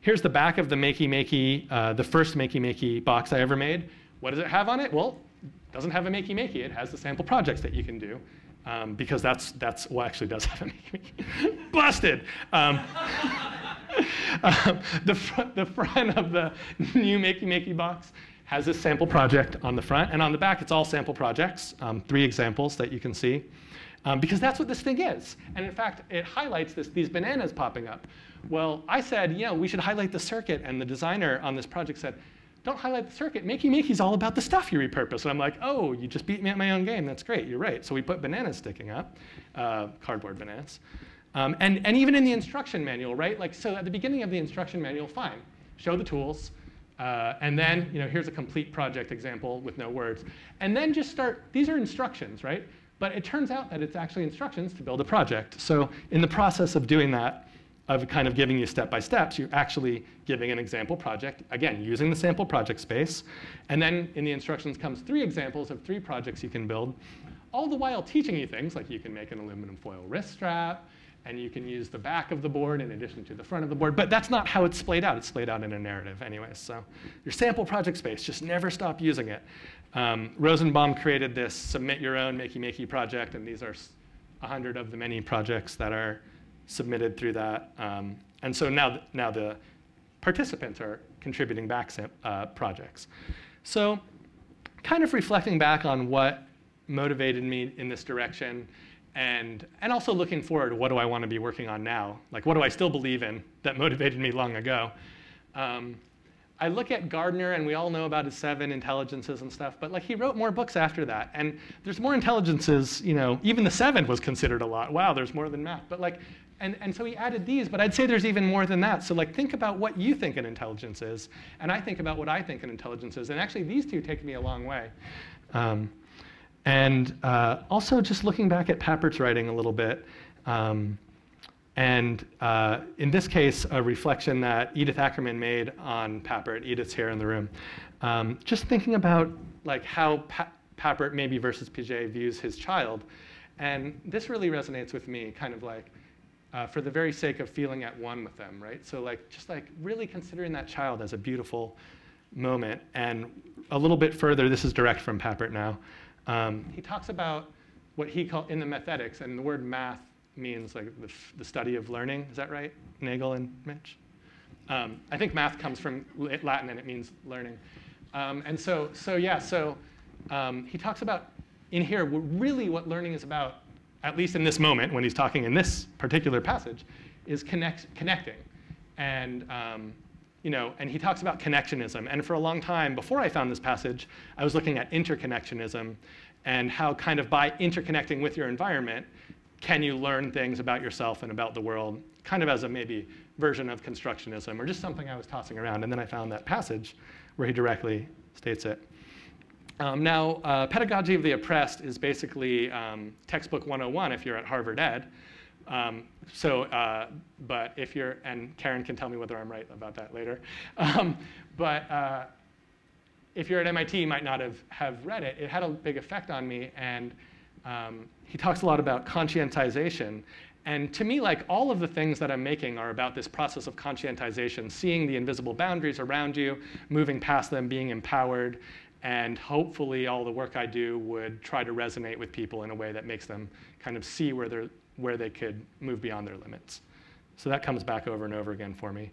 S2: Here's the back of the Makey Makey, the first Makey Makey box I ever made. What does it have on it? Well, it doesn't have a Makey Makey. It has the sample projects that you can do, because that's well, actually does have a Makey Makey. Busted. The front of the new Makey Makey box has this sample project on the front, and on the back it's all sample projects, 3 examples that you can see. Because that's what this thing is. And in fact, it highlights these bananas popping up. Well, I said, we should highlight the circuit. And the designer on this project said, don't highlight the circuit. Makey Makey's all about the stuff you repurpose. And I'm like, oh, you just beat me at my own game. That's great. You're right. So we put bananas sticking up, cardboard bananas. And even in the instruction manual, right? So at the beginning of the instruction manual, fine. Show the tools. And then, here's a complete project example with no words. And then just start. These are instructions, right? But it turns out that it's actually instructions to build a project. So in the process of doing that, of kind of giving you step-by-steps, you're actually giving an example project, again, using the sample project space. And then in the instructions comes 3 examples of 3 projects you can build, all the while teaching you things like you can make an aluminum foil wrist strap, and you can use the back of the board in addition to the front of the board. But that's not how it's splayed out. It's splayed out in a narrative anyways. So your sample project space, just never stop using it. Rosenbaum created this submit your own Makey Makey project, and these are 100 of the many projects that are submitted through that. And so now the participants are contributing back projects. So kind of reflecting back on what motivated me in this direction, and also looking forward, what do I want to be working on now? Like, what do I still believe in that motivated me long ago? I look at Gardner, and we all know about his 7 intelligences and stuff, but he wrote more books after that. And there's more intelligences, even the 7 was considered a lot. Wow, there's more than math. But and so he added these, but I'd say there's even more than that. So think about what you think an intelligence is, and I think about what I think an intelligence is. And actually, these 2 take me a long way. Also just looking back at Pappert's writing a little bit, and in this case, a reflection that Edith Ackerman made on Papert. Edith's here in the room. Just thinking about how Papert, maybe versus Piaget, views his child. And this really resonates with me, kind of for the very sake of feeling at one with them, right? So just really considering that child as a beautiful moment. And a little bit further, this is direct from Papert now. He talks about what he calls, in the methetics, and the word math means the study of learning. Is that right, Nagel and Mitch? I think math comes from Latin, and it means learning. He talks about, in here, really what learning is about, at least in this moment, when he's talking in this particular passage, is connecting. And and he talks about connectionism. And for a long time, before I found this passage, I was looking at interconnectionism and how kind of by interconnecting with your environment, can you learn things about yourself and about the world, kind of as a maybe version of constructionism, or just something I was tossing around. And then I found that passage where he directly states it. Pedagogy of the Oppressed is basically textbook 101 if you're at Harvard Ed. But if you're, and Karen can tell me whether I'm right about that later. If you're at MIT, you might not have read it. It had a big effect on me, and he talks a lot about conscientization. And to me, like, all of the things that I'm making are about this process of conscientization, seeing the invisible boundaries around you, moving past them, being empowered, and hopefully all the work I do would try to resonate with people in a way that makes them kind of see where they could move beyond their limits. So that comes back over and over again for me.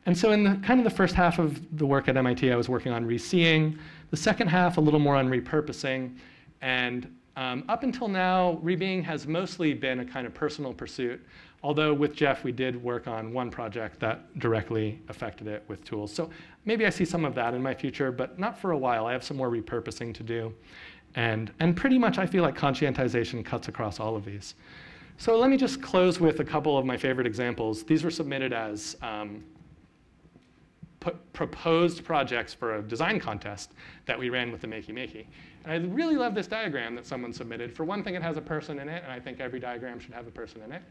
S2: And so in the first half of the work at MIT, I was working on reseeing. The second half, a little more on repurposing. And up until now, rebeing has mostly been a kind of personal pursuit, although with Jeff, we did work on one project that directly affected it with tools. So maybe I see some of that in my future, but not for a while. I have some more repurposing to do. And pretty much I feel like conscientization cuts across all of these. So let me just close with a couple of my favorite examples. These were submitted as proposed projects for a design contest that we ran with the Makey Makey. And I really love this diagram that someone submitted. For one thing, it has a person in it, and I think every diagram should have a person in it.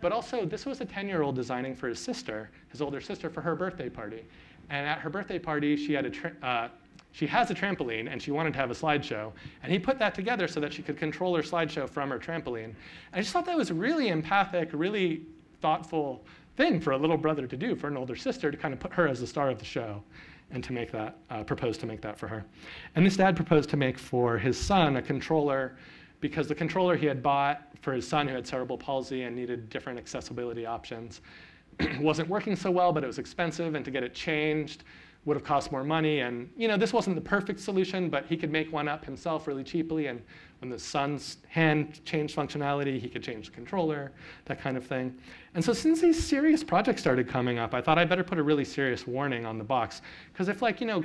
S2: But also, this was a 10-year-old designing for his sister, his older sister, for her birthday party. And at her birthday party, she has a trampoline, and she wanted to have a slideshow. And he put that together so that she could control her slideshow from her trampoline. And I just thought that was really empathic, really thoughtful thing for a little brother to do, for an older sister, to kind of put her as the star of the show and to make that, propose to make that for her. And this dad proposed to make for his son a controller, because the controller he had bought for his son who had cerebral palsy and needed different accessibility options wasn't working so well, but it was expensive, and to get it changed would have cost more money. And this wasn't the perfect solution, but he could make one up himself really cheaply. And when the son's hand changed functionality, he could change the controller, that kind of thing. And so since these serious projects started coming up, I thought I'd better put a really serious warning on the box. Because if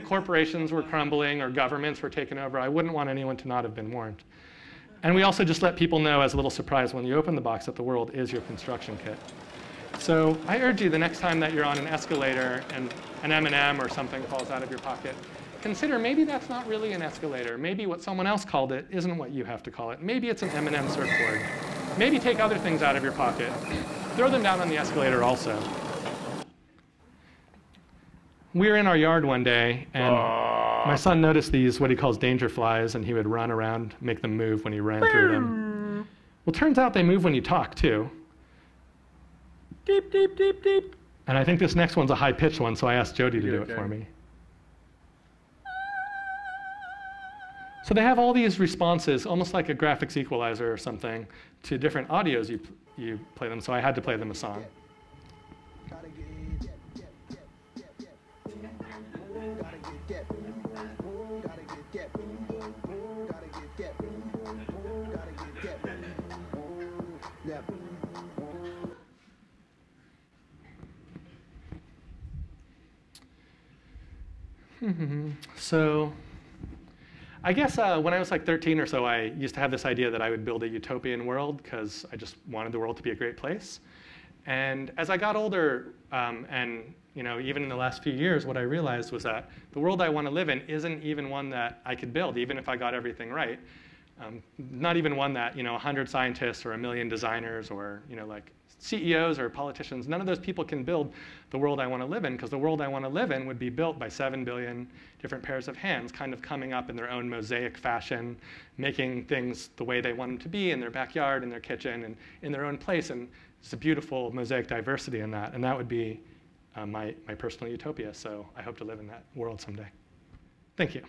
S2: corporations were crumbling or governments were taken over, I wouldn't want anyone to not have been warned. And we also just let people know as a little surprise when you open the box that the world is your construction kit. So I urge you, the next time that you're on an escalator and an M&M or something falls out of your pocket, consider maybe that's not really an escalator. Maybe what someone else called it isn't what you have to call it. Maybe it's an M&M surfboard. Maybe take other things out of your pocket. Throw them down on the escalator also. We were in our yard one day, and my son noticed these, what he calls danger flies, and he would run around, make them move when he ran through them. Well, turns out they move when you talk, too. Deep, deep, deep, deep. And I think this next one's a high-pitched one, so I asked Jody to do it for me. So they have all these responses, almost like a graphics equalizer or something, to different audios you play them, so I had to play them a song. So I guess when I was like 13 or so, I used to have this idea that I would build a utopian world because I just wanted the world to be a great place. And as I got older, and even in the last few years, what I realized was that the world I want to live in isn't even one that I could build, even if I got everything right. Not even one that 100 scientists or 1 million designers or like CEOs or politicians, none of those people can build the world I want to live in, because the world I want to live in would be built by 7 billion different pairs of hands, kind of coming up in their own mosaic fashion, making things the way they want them to be in their backyard, in their kitchen, and in their own place. And it's a beautiful mosaic diversity in that. And that would be my personal utopia. So I hope to live in that world someday. Thank you.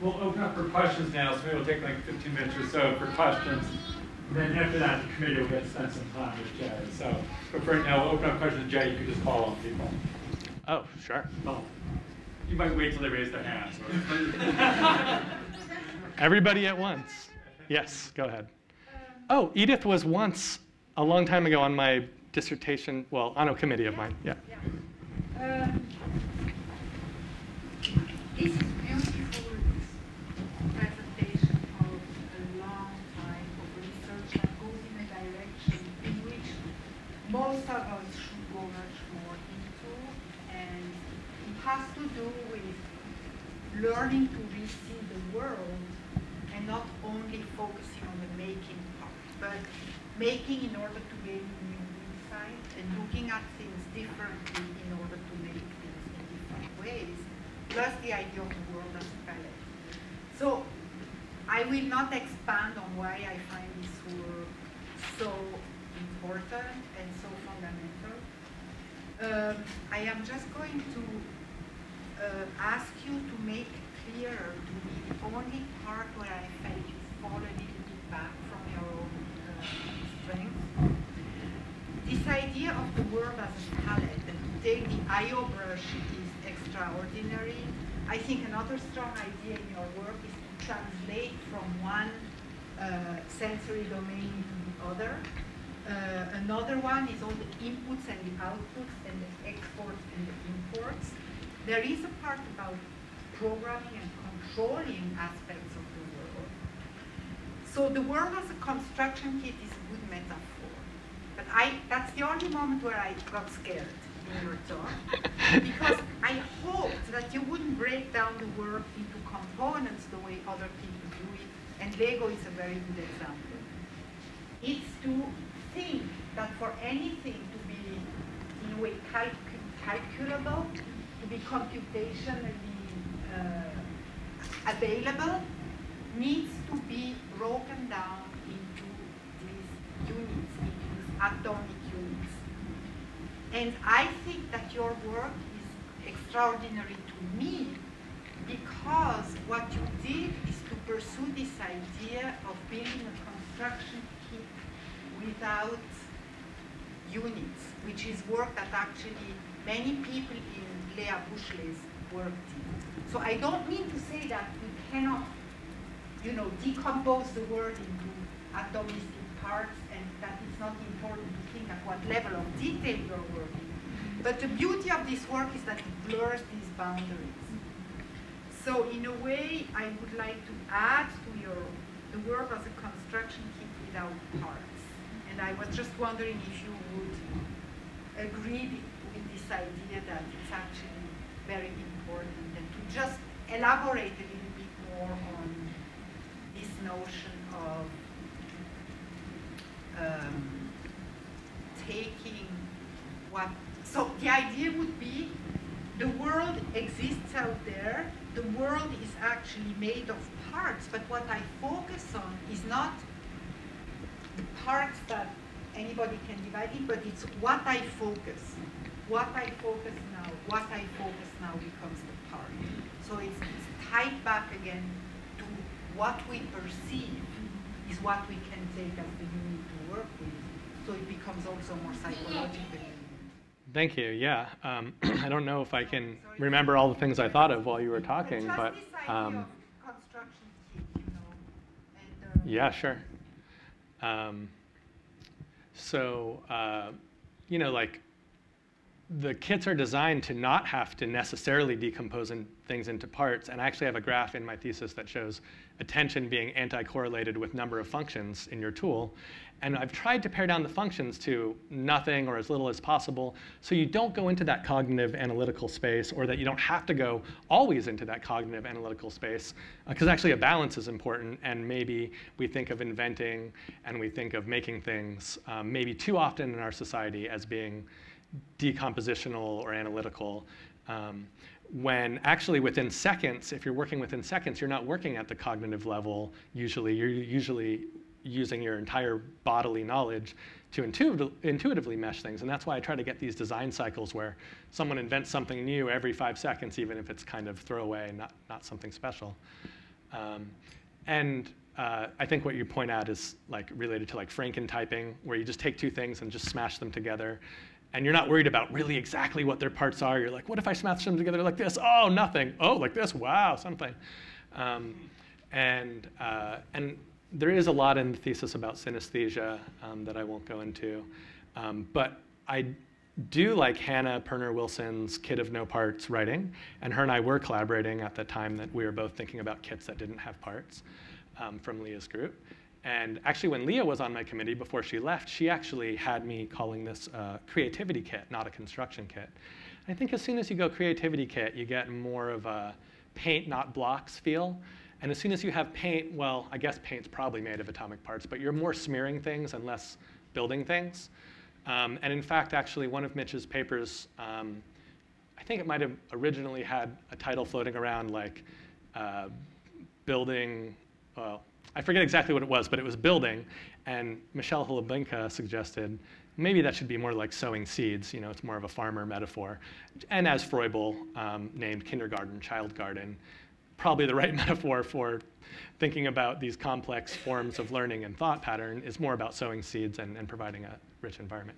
S1: We'll open up for questions now, so maybe we'll take like 15 minutes or so for questions. And then after that, the committee will get to spend some time with Jay. So, but for right now, we'll open up questions. Jay, you can just call on people.
S2: Oh, sure.
S1: Oh. You might wait till they raise their hands.
S2: Everybody at once. Yes, go ahead. Oh, Edith was once, a long time ago, on my dissertation, well, on a committee of mine. Yeah.
S6: This is beautiful presentation of a long time of research that goes in a direction in which most of us should go much more into, and it has to do with learning to receive the world and not only focusing on the making part, but making in order to gain new insight and looking at things differently in order to make things in different ways, plus the idea of the world as a palette. So I will not expand on why I find this work so important and so fundamental. I am just going to ask you to make clearer to me the only part where I felt you fall a little bit back from your own strength. This idea of the world as a palette, and to take the I/O brush is extraordinary. I think another strong idea in your work is to translate from one sensory domain into the other. Another one is all the inputs and the outputs and the exports and the imports. There is a part about programming and controlling aspects of the world. So the world as a construction kit is a good metaphor. But that's the only moment where I got scared in your talk. Because I hoped that you wouldn't break down the work into components the way other people do it. And Lego is a very good example. It's to think that for anything to be, in a way, calculable, to be computationally available, needs to be broken down into these units, into these atomic units. And I think that your work is extraordinary to me because what you did is to pursue this idea of building a construction kit without units, which is work that actually many people in Lea Bushley's work did. So I don't mean to say that we cannot, decompose the world into atomistic parts and that it's not important to think at what level of detail you're working. But the beauty of this work is that it blurs these boundaries. So in a way, I would like to add to the work as a construction kit without parts. And I was just wondering if you would agree with this idea that it's actually very important, and to just elaborate a little bit more on this notion of taking what, so the idea would be the world exists out there, the world is actually made of parts, but what I focus on is not the parts that anybody can divide in, but it's what I focus. What I focus now becomes the part. So it's tied back again to what we perceive is what we can take as the unit to work with. So it becomes also more psychological.
S2: Thank you. Yeah. I don't know if I can remember all the things I thought of while you were talking, but
S6: this idea of construction kit, and,
S2: yeah, sure. Like the kits are designed to not have to necessarily decompose things into parts, and I actually have a graph in my thesis that shows attention being anti-correlated with number of functions in your tool. And I've tried to pare down the functions to nothing or as little as possible, so you don't go into that cognitive analytical space, or that you don't have to go always into that cognitive analytical space, because actually a balance is important, and maybe we think of inventing and we think of making things maybe too often in our society as being decompositional or analytical, when actually within seconds, if you're working within seconds, you're not working at the cognitive level usually. You're usually using your entire bodily knowledge to intuitively mesh things. And that's why I try to get these design cycles where someone invents something new every 5 seconds, even if it's kind of throwaway, not something special. I think what you point out is like related to like Franken typing, where you just take two things and just smash them together. and you're not worried about really exactly what their parts are. You're like, what if I smash them together like this? Oh, nothing. Oh, like this? Wow, something. And there is a lot in the thesis about synesthesia that I won't go into. But I do like Hannah Perner-Wilson's Kit of No Parts writing, and her and I were collaborating at the time that we were both thinking about kits that didn't have parts from Leah's group. And actually, when Leah was on my committee before she left, she actually had me calling this a creativity kit, not a construction kit. I think as soon as you go creativity kit, you get more of a paint, not blocks feel. And as soon as you have paint, well, I guess paint's probably made of atomic parts, but you're more smearing things and less building things. And in fact, actually, one of Mitch's papers, I think it might have originally had a title floating around like building, well, I forget exactly what it was, but it was building. And Michelle Hulabinka suggested maybe that should be more like sowing seeds. You know, it's more of a farmer metaphor. And as Froebel named kindergarten, child garden, probably the right metaphor for thinking about these complex forms of learning and thought pattern is more about sowing seeds and providing a rich environment.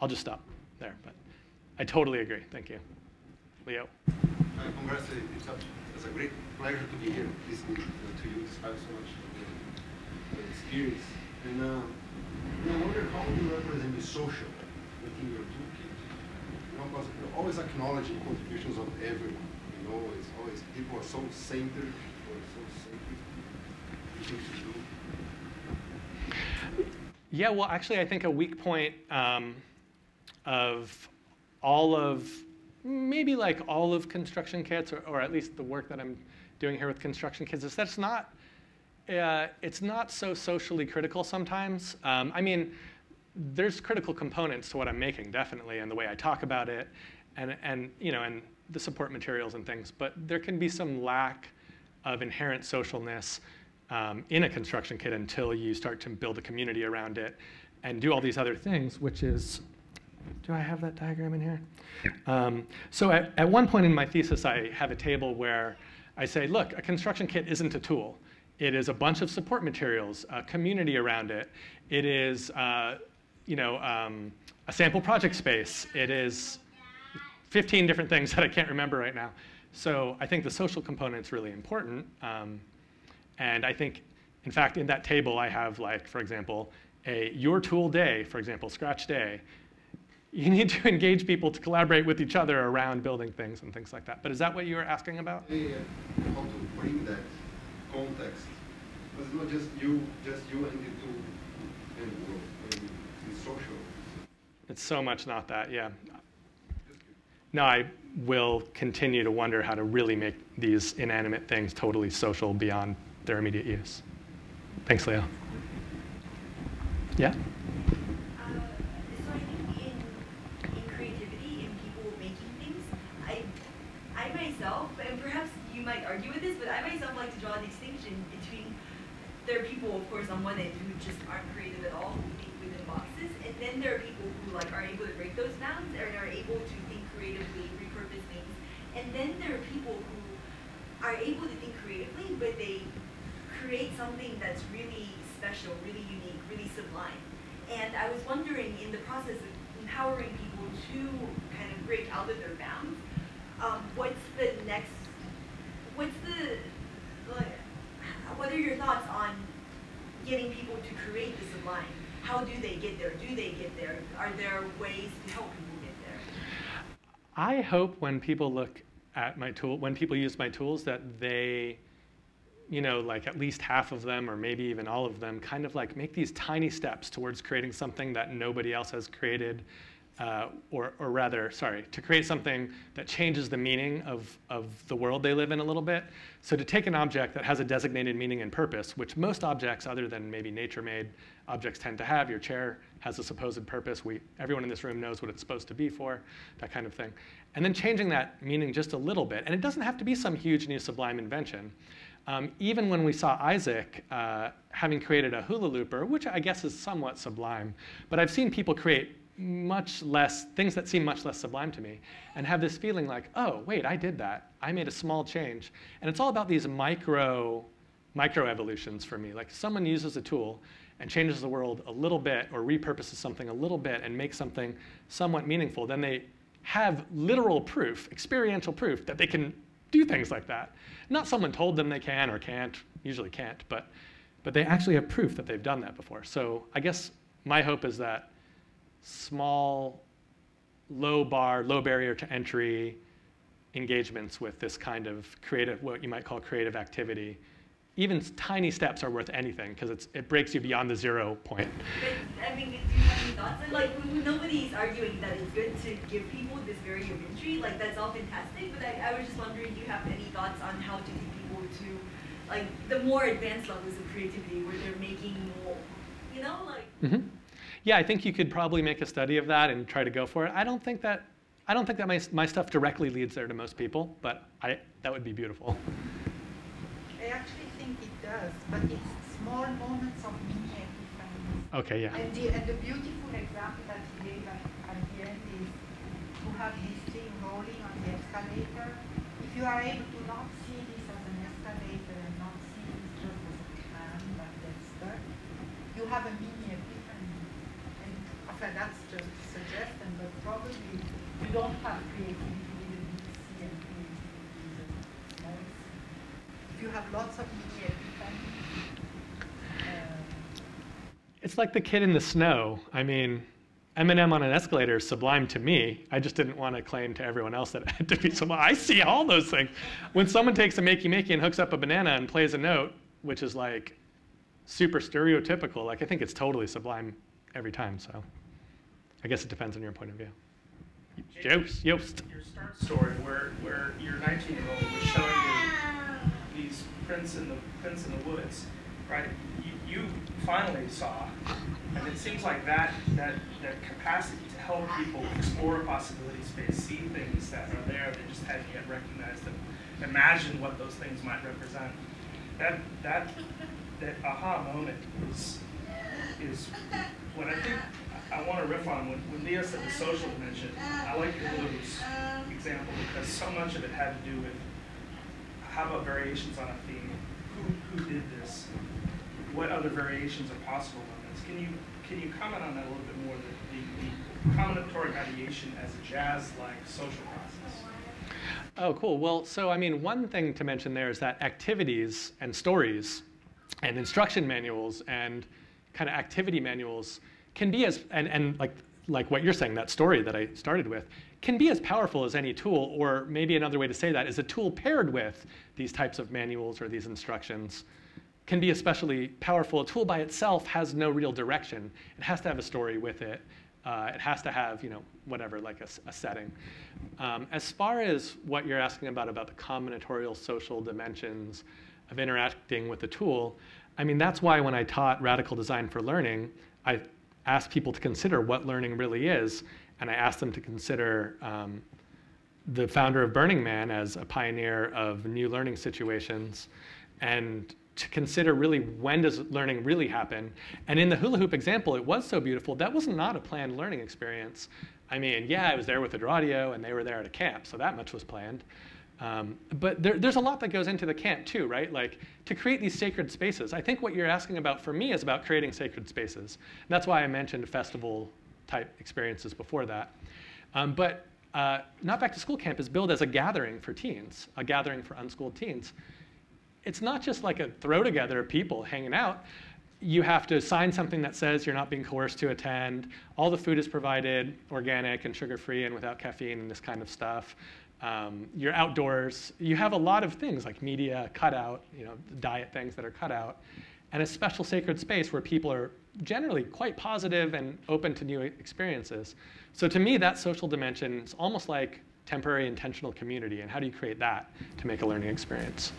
S2: I'll just stop there, but I totally agree. Thank you. Leo.
S7: Congrats. It's a great pleasure to be here, listening to you describe so much of the experience. And I wonder how do you represent the social within your toolkit? You know, because you're always acknowledging contributions of everyone. You know, it's always people are so centered or so centered.
S2: Yeah, well, actually, I think a weak point of all of, maybe like all of construction kits, or at least the work that I'm doing here with construction kits, is that it's not so socially critical sometimes. I mean, there's critical components to what I'm making, definitely, and the way I talk about it, and you know, and the support materials and things. But there can be some lack of inherent socialness in a construction kit until you start to build a community around it and do all these other things, which is, do I have that diagram in here? So at one point in my thesis, I have a table where I say, look, a construction kit isn't a tool. It is a bunch of support materials, a community around it. It is you know, a sample project space. It is 15 different things that I can't remember right now. So I think the social component's really important. And I think, in fact, in that table, I have, like, for example, your tool day, for example, Scratch Day. You need to engage people to collaborate with each other around building things and things like that. But is that what you were asking about?
S7: Yeah, how to bring that context. Because it's not just you and the tool and the world. It's social.
S2: It's so much not that, yeah. No, I will continue to wonder how to really make these inanimate things totally social beyond their immediate use. Thanks, Leo. Yeah?
S8: So I think in creativity, in people making things, I myself, and perhaps you might argue with this, but I myself like to draw a distinction between, there are people, of course, on one end who just aren't creative at all, who think within boxes, and then there are people who like are able to break those bounds and are able to think creatively, repurpose things, and then there are people who are able to think creatively, but they create something that's really special, really unique, really sublime. And I was wondering, in the process of empowering people to kind of break out of their bounds, what are your thoughts on getting people to create the sublime? How do they get there? Do they get there? Are there ways to help people get there?
S2: I hope when people look at my tool, when people use my tools, that they, you know, like at least half of them, or maybe even all of them, kind of like make these tiny steps towards creating something that nobody else has created, or rather, sorry, to create something that changes the meaning of the world they live in a little bit. So to take an object that has a designated meaning and purpose, which most objects other than maybe nature-made objects tend to have. Your chair has a supposed purpose. Everyone in this room knows what it's supposed to be for, that kind of thing. And then changing that meaning just a little bit. And it doesn't have to be some huge new sublime invention. Even when we saw Isaac having created a hula looper, which I guess is somewhat sublime, but I've seen people create much less, things that seem much less sublime to me, and have this feeling like, oh, wait, I did that. I made a small change. And it's all about these micro evolutions for me. Like someone uses a tool, and changes the world a little bit or repurposes something a little bit and makes something somewhat meaningful, then they have literal proof, experiential proof that they can do things like that. Not someone told them they can or can't, usually can't, but they actually have proof that they've done that before. So I guess my hope is that small, low barrier to entry engagements with this kind of creative, what you might call creative activity, even tiny steps are worth anything because it breaks you beyond the 0 point.
S8: But, I mean, do you have any thoughts? And like, nobody's arguing that it's good to give people this barrier of entry. Like, that's all fantastic. But I was just wondering, do you have any thoughts on how to get people to, like, the more advanced levels of creativity where they're making more, you know, like.
S2: Mm-hmm. Yeah, I think you could probably make a study of that and try to go for it. I don't think that my stuff directly leads there to most people, but that would be beautiful.
S6: I actually think it does, but it's small moments of mini epiphanies.
S2: Okay, yeah.
S6: And the beautiful example that he gave at the end is to have this thing rolling on the escalator. If you are able to not see this as an escalator and not see this just as a can that gets stuck, you have a mini epiphany. And okay, that's just a suggestion, but probably you don't have creativity with a big C and creativity with a small c. If you have lots of mini epiphanies,
S2: it's like the kid in the snow. I mean, Eminem on an escalator is sublime to me. I just didn't want to claim to everyone else that it had to be sublime. I see all those things. When someone takes a makey-makey and hooks up a banana and plays a note, which is like super stereotypical, like I think it's totally sublime every time. So I guess it depends on your point of view. Joost.
S9: Your start story where your 19-year-old was showing you these prints in the woods, right? You finally saw, and it seems like that capacity to help people explore possibility space, see things that are there they just hadn't yet recognized them, imagine what those things might represent. That aha moment is what I think I want to riff on. When Leah said the social dimension, I like your blues example because so much of it had to do with how about variations on a theme? Who did this? What other variations are possible on this? Can you comment on that a little bit more? The combinatory ideation as a jazz-like social process.
S2: Oh, cool. Well, so I mean, one thing to mention there is that activities and stories and instruction manuals and kind of activity manuals can be as, and like what you're saying, that story that I started with, can be as powerful as any tool, or maybe another way to say that is a tool paired with these types of manuals or these instructions can be especially powerful. A tool by itself has no real direction. It has to have a story with it. It has to have, whatever, like a setting. As far as what you're asking about the combinatorial social dimensions of interacting with the tool, I mean, that's why when I taught radical design for learning, I asked people to consider what learning really is, and I asked them to consider the founder of Burning Man as a pioneer of new learning situations, and to consider really when does learning really happen. And in the hula hoop example, it was so beautiful. That was not a planned learning experience. I mean, yeah, I was there with the Dradio, and they were there at a camp, so that much was planned. But there's a lot that goes into the camp too, right? Like to create these sacred spaces. I think what you're asking about for me is about creating sacred spaces. And that's why I mentioned festival type experiences before that. But Not Back to School Camp is billed as a gathering for teens, a gathering for unschooled teens. It's not just like a throw together of people hanging out. You have to sign something that says you're not being coerced to attend. All the food is provided, organic and sugar-free and without caffeine and this kind of stuff. You're outdoors. You have a lot of things like media cut out, diet things that are cut out, and a special sacred space where people are generally quite positive and open to new experiences. So to me, that social dimension is almost like temporary intentional community. And how do you create that to make a learning experience?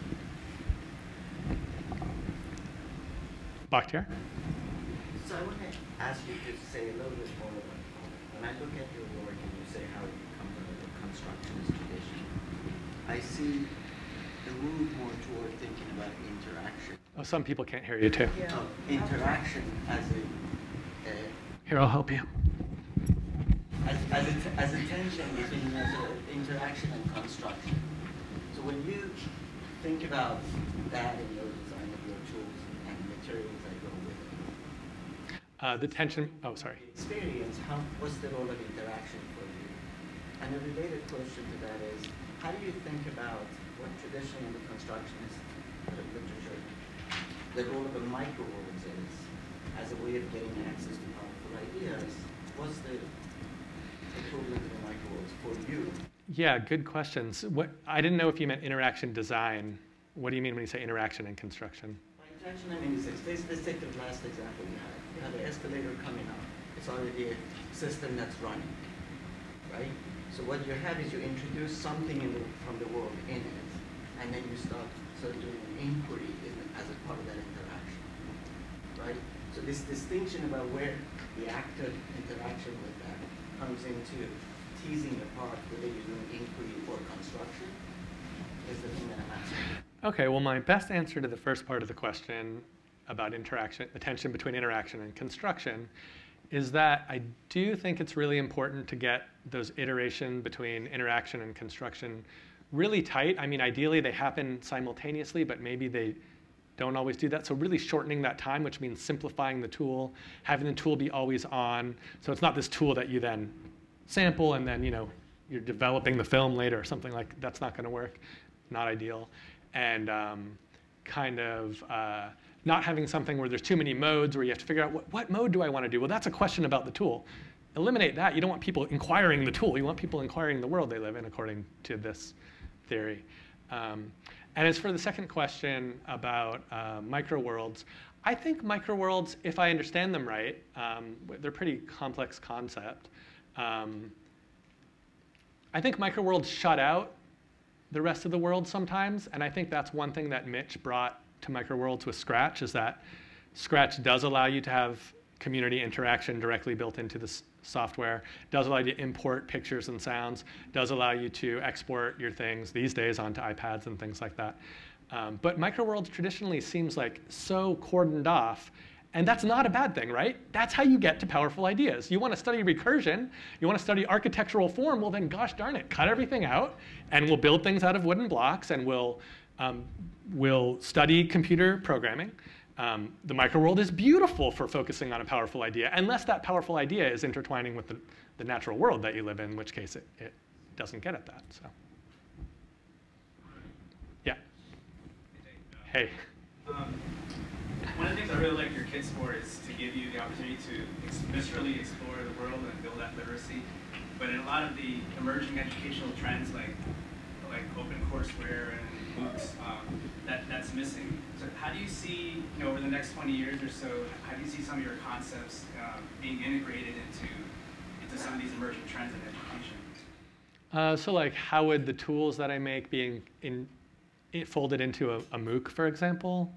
S2: Bakhtiar?
S10: So I want to ask you to say a little bit more about when I look at your work and you say how you come from the constructionist tradition, I see the move more toward thinking about interaction.
S2: Oh, some people can't hear you too.
S6: Yeah.
S10: Interaction as a
S2: Here, I'll help you.
S10: as a tension between interaction and construction. So when you think about that in your design of your tools and materials that go with it,
S2: The tension, oh, sorry.
S10: Experience, what's the role of interaction for you? And a related question to that is, how do you think about what traditionally in the constructionist literature, the role of the microworlds is as a way of getting access to powerful ideas? What's the equivalent of the microworlds for you?
S2: Yeah, good questions. I didn't know if you meant interaction design. What do you mean when you say interaction in construction?
S10: By interaction, I mean, let's take the last example you had. You have an escalator coming up. It's already a system that's running, right? So what you have is you introduce something from the world in it, and then you start sort of doing an inquiry as a part of that interaction, right? So this distinction about where the active interaction with that comes into teasing apart whether you're doing inquiry or construction is the thing that I'm asking.
S2: Okay, well, my best answer to the first part of the question about interaction, the tension between interaction and construction, is that I do think it's really important to get those iteration between interaction and construction really tight. I mean, ideally they happen simultaneously, but maybe they don't always do that. So really shortening that time, which means simplifying the tool, having the tool be always on. So it's not this tool that you then sample and then, you know, you're developing the film later or something like that's not going to work. Not ideal. And not having something where there's too many modes where you have to figure out what mode do I want to do? Well, that's a question about the tool. Eliminate that. You don't want people inquiring the tool. You want people inquiring the world they live in, according to this theory. And as for the second question about microworlds, I think microworlds, if I understand them right, they're a pretty complex concept. I think microworlds shut out the rest of the world sometimes, and I think that's one thing that Mitch brought to microworlds with Scratch, is that Scratch does allow you to have community interaction directly built into the software, does allow you to import pictures and sounds, does allow you to export your things these days onto iPads and things like that. But microworlds traditionally seems like so cordoned off, and that's not a bad thing, right? That's how you get to powerful ideas. You want to study recursion, you want to study architectural form, well then gosh darn it, cut everything out, and we'll build things out of wooden blocks, and we'll study computer programming. The microworld is beautiful for focusing on a powerful idea, unless that powerful idea is intertwining with the natural world that you live in which case it doesn't get at that. So, yeah. Hey.
S11: One of the things I really like your kits for is to give you the opportunity to viscerally explore the world and build that literacy. But in a lot of the emerging educational trends, like open courseware and MOOCs, that's missing. So how do you see, over the next 20 years or so, how do you see some of your concepts being integrated into some of these emerging trends in education?
S2: So like, how would the tools that I make being folded into a MOOC, for example?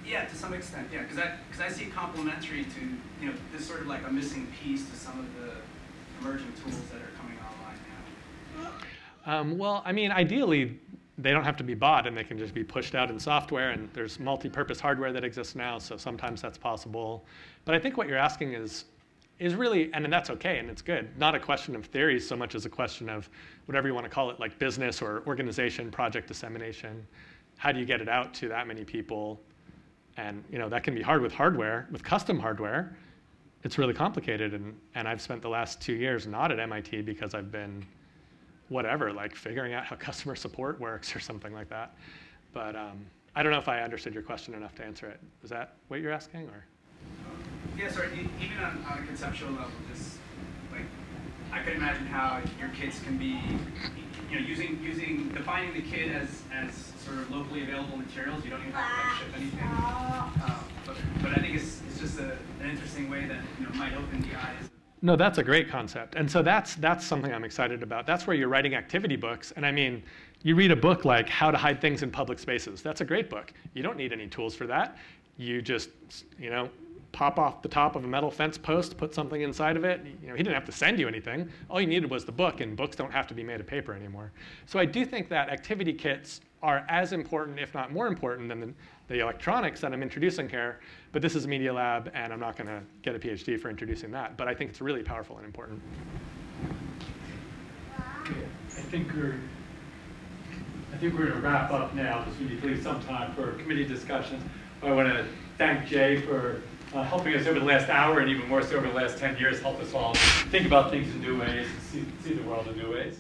S11: Yeah, to some extent, yeah, because I see it complementary to this sort of like a missing piece to some of the emerging tools that are coming online now.
S2: Well, I mean, ideally, they don't have to be bought, and they can just be pushed out in software. And there's multi-purpose hardware that exists now, so sometimes that's possible. But I think what you're asking is really, and that's okay, and it's good, not a question of theory so much as a question of whatever you want to call it, like business or organization, project dissemination. How do you get it out to that many people? And that can be hard with hardware, with custom hardware. It's really complicated, and I've spent the last 2 years not at MIT because I've been whatever, like figuring out how customer support works or something like that. But I don't know if I understood your question enough to answer it. Is that what you're asking, or?
S11: Yeah, sorry. Even on a conceptual level, just like I could imagine how your kits can be, defining the kit as sort of locally available materials. You don't even have to ship anything. But I think it's just an interesting way that might open the eyes.
S2: No, that's a great concept. And so that's something I'm excited about. That's where you're writing activity books. And I mean, you read a book like How to Hide Things in Public Spaces. That's a great book. You don't need any tools for that. You just, pop off the top of a metal fence post, put something inside of it. He didn't have to send you anything. All you needed was the book, and books don't have to be made of paper anymore. So I do think that activity kits are as important, if not more important, than the electronics that I'm introducing here. But this is a media lab, and I'm not going to get a PhD for introducing that. But I think it's really powerful and important.
S1: I think we're going to wrap up now, because we need to leave some time for committee discussions. I want to thank Jay for helping us over the last hour, and even more so over the last 10 years, help us all think about things in new ways and see the world in new ways.